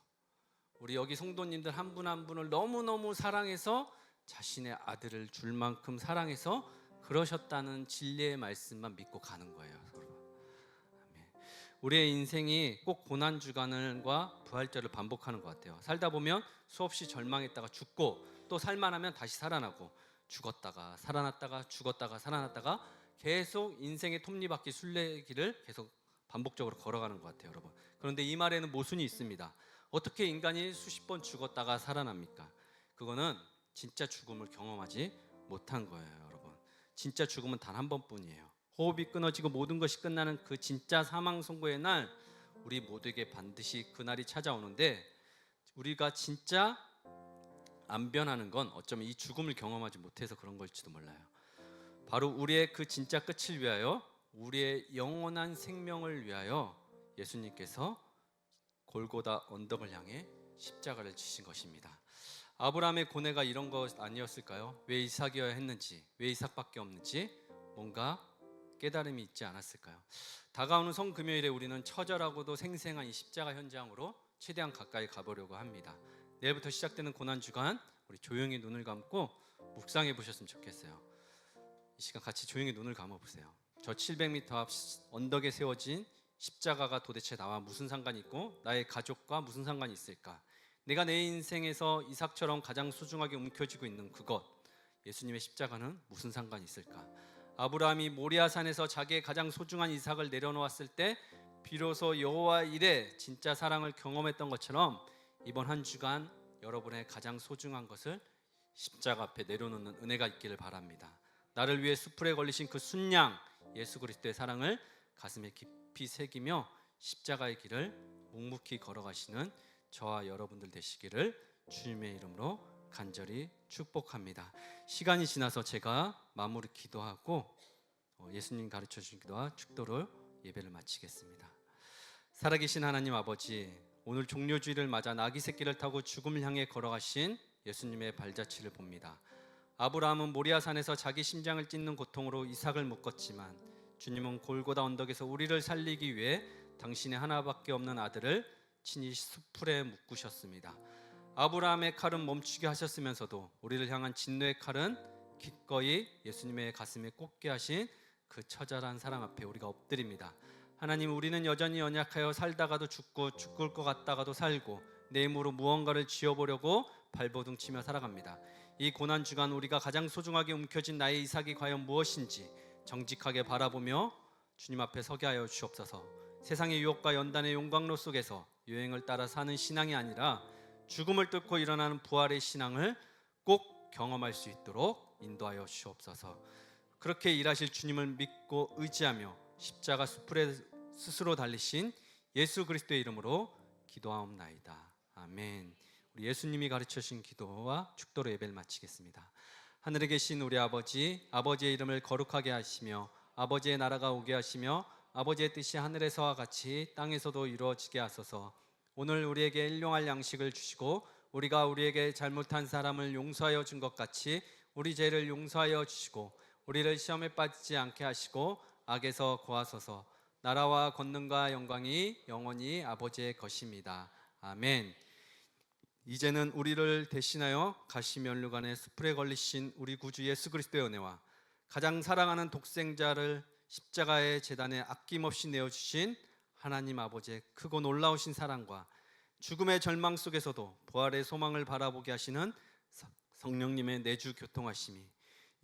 우리 여기 성도님들 한 분 한 분을 너무너무 사랑해서 자신의 아들을 줄 만큼 사랑해서 그러셨다는 진리의 말씀만 믿고 가는 거예요, 여러분. 아멘. 우리의 인생이 꼭 고난주간과 부활절을 반복하는 것 같아요. 살다 보면 수없이 절망했다가 죽고, 또 살만하면 다시 살아나고, 죽었다가 살아났다가 죽었다가 살아났다가 계속 인생의 톱니바퀴 순례길을 계속 반복적으로 걸어가는 것 같아요, 여러분. 그런데 이 말에는 모순이 있습니다. 어떻게 인간이 수십 번 죽었다가 살아납니까? 그거는 진짜 죽음을 경험하지 못한 거예요, 여러분. 진짜 죽음은 단 한 번뿐이에요. 호흡이 끊어지고 모든 것이 끝나는 그 진짜 사망 선고의 날, 우리 모두에게 반드시 그날이 찾아오는데 우리가 진짜 안 변하는 건 어쩌면 이 죽음을 경험하지 못해서 그런 걸지도 몰라요. 바로 우리의 그 진짜 끝을 위하여, 우리의 영원한 생명을 위하여 예수님께서 골고다 언덕을 향해 십자가를 지신 것입니다. 아브라함의 고뇌가 이런 것 아니었을까요? 왜 이삭이어야 했는지, 왜 이삭밖에 없는지 뭔가 깨달음이 있지 않았을까요? 다가오는 성금요일에 우리는 처절하고도 생생한 이 십자가 현장으로 최대한 가까이 가보려고 합니다. 내일부터 시작되는 고난주간 우리 조용히 눈을 감고 묵상해 보셨으면 좋겠어요. 이 시간 같이 조용히 눈을 감아보세요. 저 700m 앞 언덕에 세워진 십자가가 도대체 나와 무슨 상관이 있고 나의 가족과 무슨 상관이 있을까? 내가 내 인생에서 이삭처럼 가장 소중하게 움켜쥐고 있는 그것, 예수님의 십자가는 무슨 상관이 있을까? 아브라함이 모리아산에서 자기의 가장 소중한 이삭을 내려놓았을 때 비로소 여호와 일에 진짜 사랑을 경험했던 것처럼 이번 한 주간 여러분의 가장 소중한 것을 십자가 앞에 내려놓는 은혜가 있기를 바랍니다. 나를 위해 수풀에 걸리신 그 순양 예수 그리스도의 사랑을 가슴에 깊이 새기며 십자가의 길을 묵묵히 걸어가시는 저와 여러분들 되시기를 주님의 이름으로 간절히 축복합니다. 시간이 지나서 제가 마무리 기도하고 예수님 가르쳐 주신 기도와 축도를 예배를 마치겠습니다. 살아계신 하나님 아버지, 오늘 종료주일을 맞아 나귀 새끼를 타고 죽음을 향해 걸어가신 예수님의 발자취를 봅니다. 아브라함은 모리아산에서 자기 심장을 찢는 고통으로 이삭을 묶었지만 주님은 골고다 언덕에서 우리를 살리기 위해 당신의 하나밖에 없는 아들을 친히 수풀에 묶으셨습니다. 아브라함의 칼은 멈추게 하셨으면서도 우리를 향한 진노의 칼은 기꺼이 예수님의 가슴에 꽂게 하신 그 처절한 사랑 앞에 우리가 엎드립니다. 하나님, 우리는 여전히 연약하여 살다가도 죽고 죽을 것 같다가도 살고 내 힘으로 무언가를 쥐어보려고 발버둥치며 살아갑니다. 이 고난주간 우리가 가장 소중하게 움켜쥔 나의 이삭이 과연 무엇인지 정직하게 바라보며 주님 앞에 서게 하여 주옵소서. 세상의 유혹과 연단의 용광로 속에서 유행을 따라 사는 신앙이 아니라 죽음을 뚫고 일어나는 부활의 신앙을 꼭 경험할 수 있도록 인도하여 주옵소서. 그렇게 일하실 주님을 믿고 의지하며 십자가 수풀에 스스로 달리신 예수 그리스도의 이름으로 기도하옵나이다. 아멘. 우리 예수님이 가르쳐 주신 기도와 축도로 예배를 마치겠습니다. 하늘에 계신 우리 아버지, 아버지의 이름을 거룩하게 하시며 아버지의 나라가 오게 하시며 아버지의 뜻이 하늘에서와 같이 땅에서도 이루어지게 하소서. 오늘 우리에게 일용할 양식을 주시고 우리가 우리에게 잘못한 사람을 용서하여 준 것 같이 우리 죄를 용서하여 주시고 우리를 시험에 빠지지 않게 하시고 악에서 구하소서. 나라와 권능과 영광이 영원히 아버지의 것입니다. 아멘. 이제는 우리를 대신하여 가시면류관의 숲에 걸리신 우리 구주 예수 그리스도의 은혜와 가장 사랑하는 독생자를 십자가의 제단에 아낌없이 내어주신 하나님 아버지의 크고 놀라우신 사랑과 죽음의 절망 속에서도 부활의 소망을 바라보게 하시는 성령님의 내주 교통하심이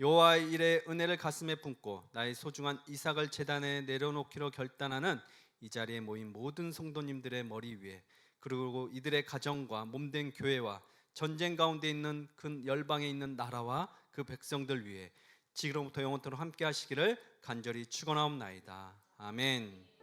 여호와의 일에 은혜를 가슴에 품고 나의 소중한 이삭을 제단에 내려놓기로 결단하는 이 자리에 모인 모든 성도님들의 머리 위에, 그리고 이들의 가정과 몸된 교회와 전쟁 가운데 있는 그 열방에 있는 나라와 그 백성들 위에 지금부터 영원토록 함께 하시기를 간절히 축원하옵나이다. 아멘.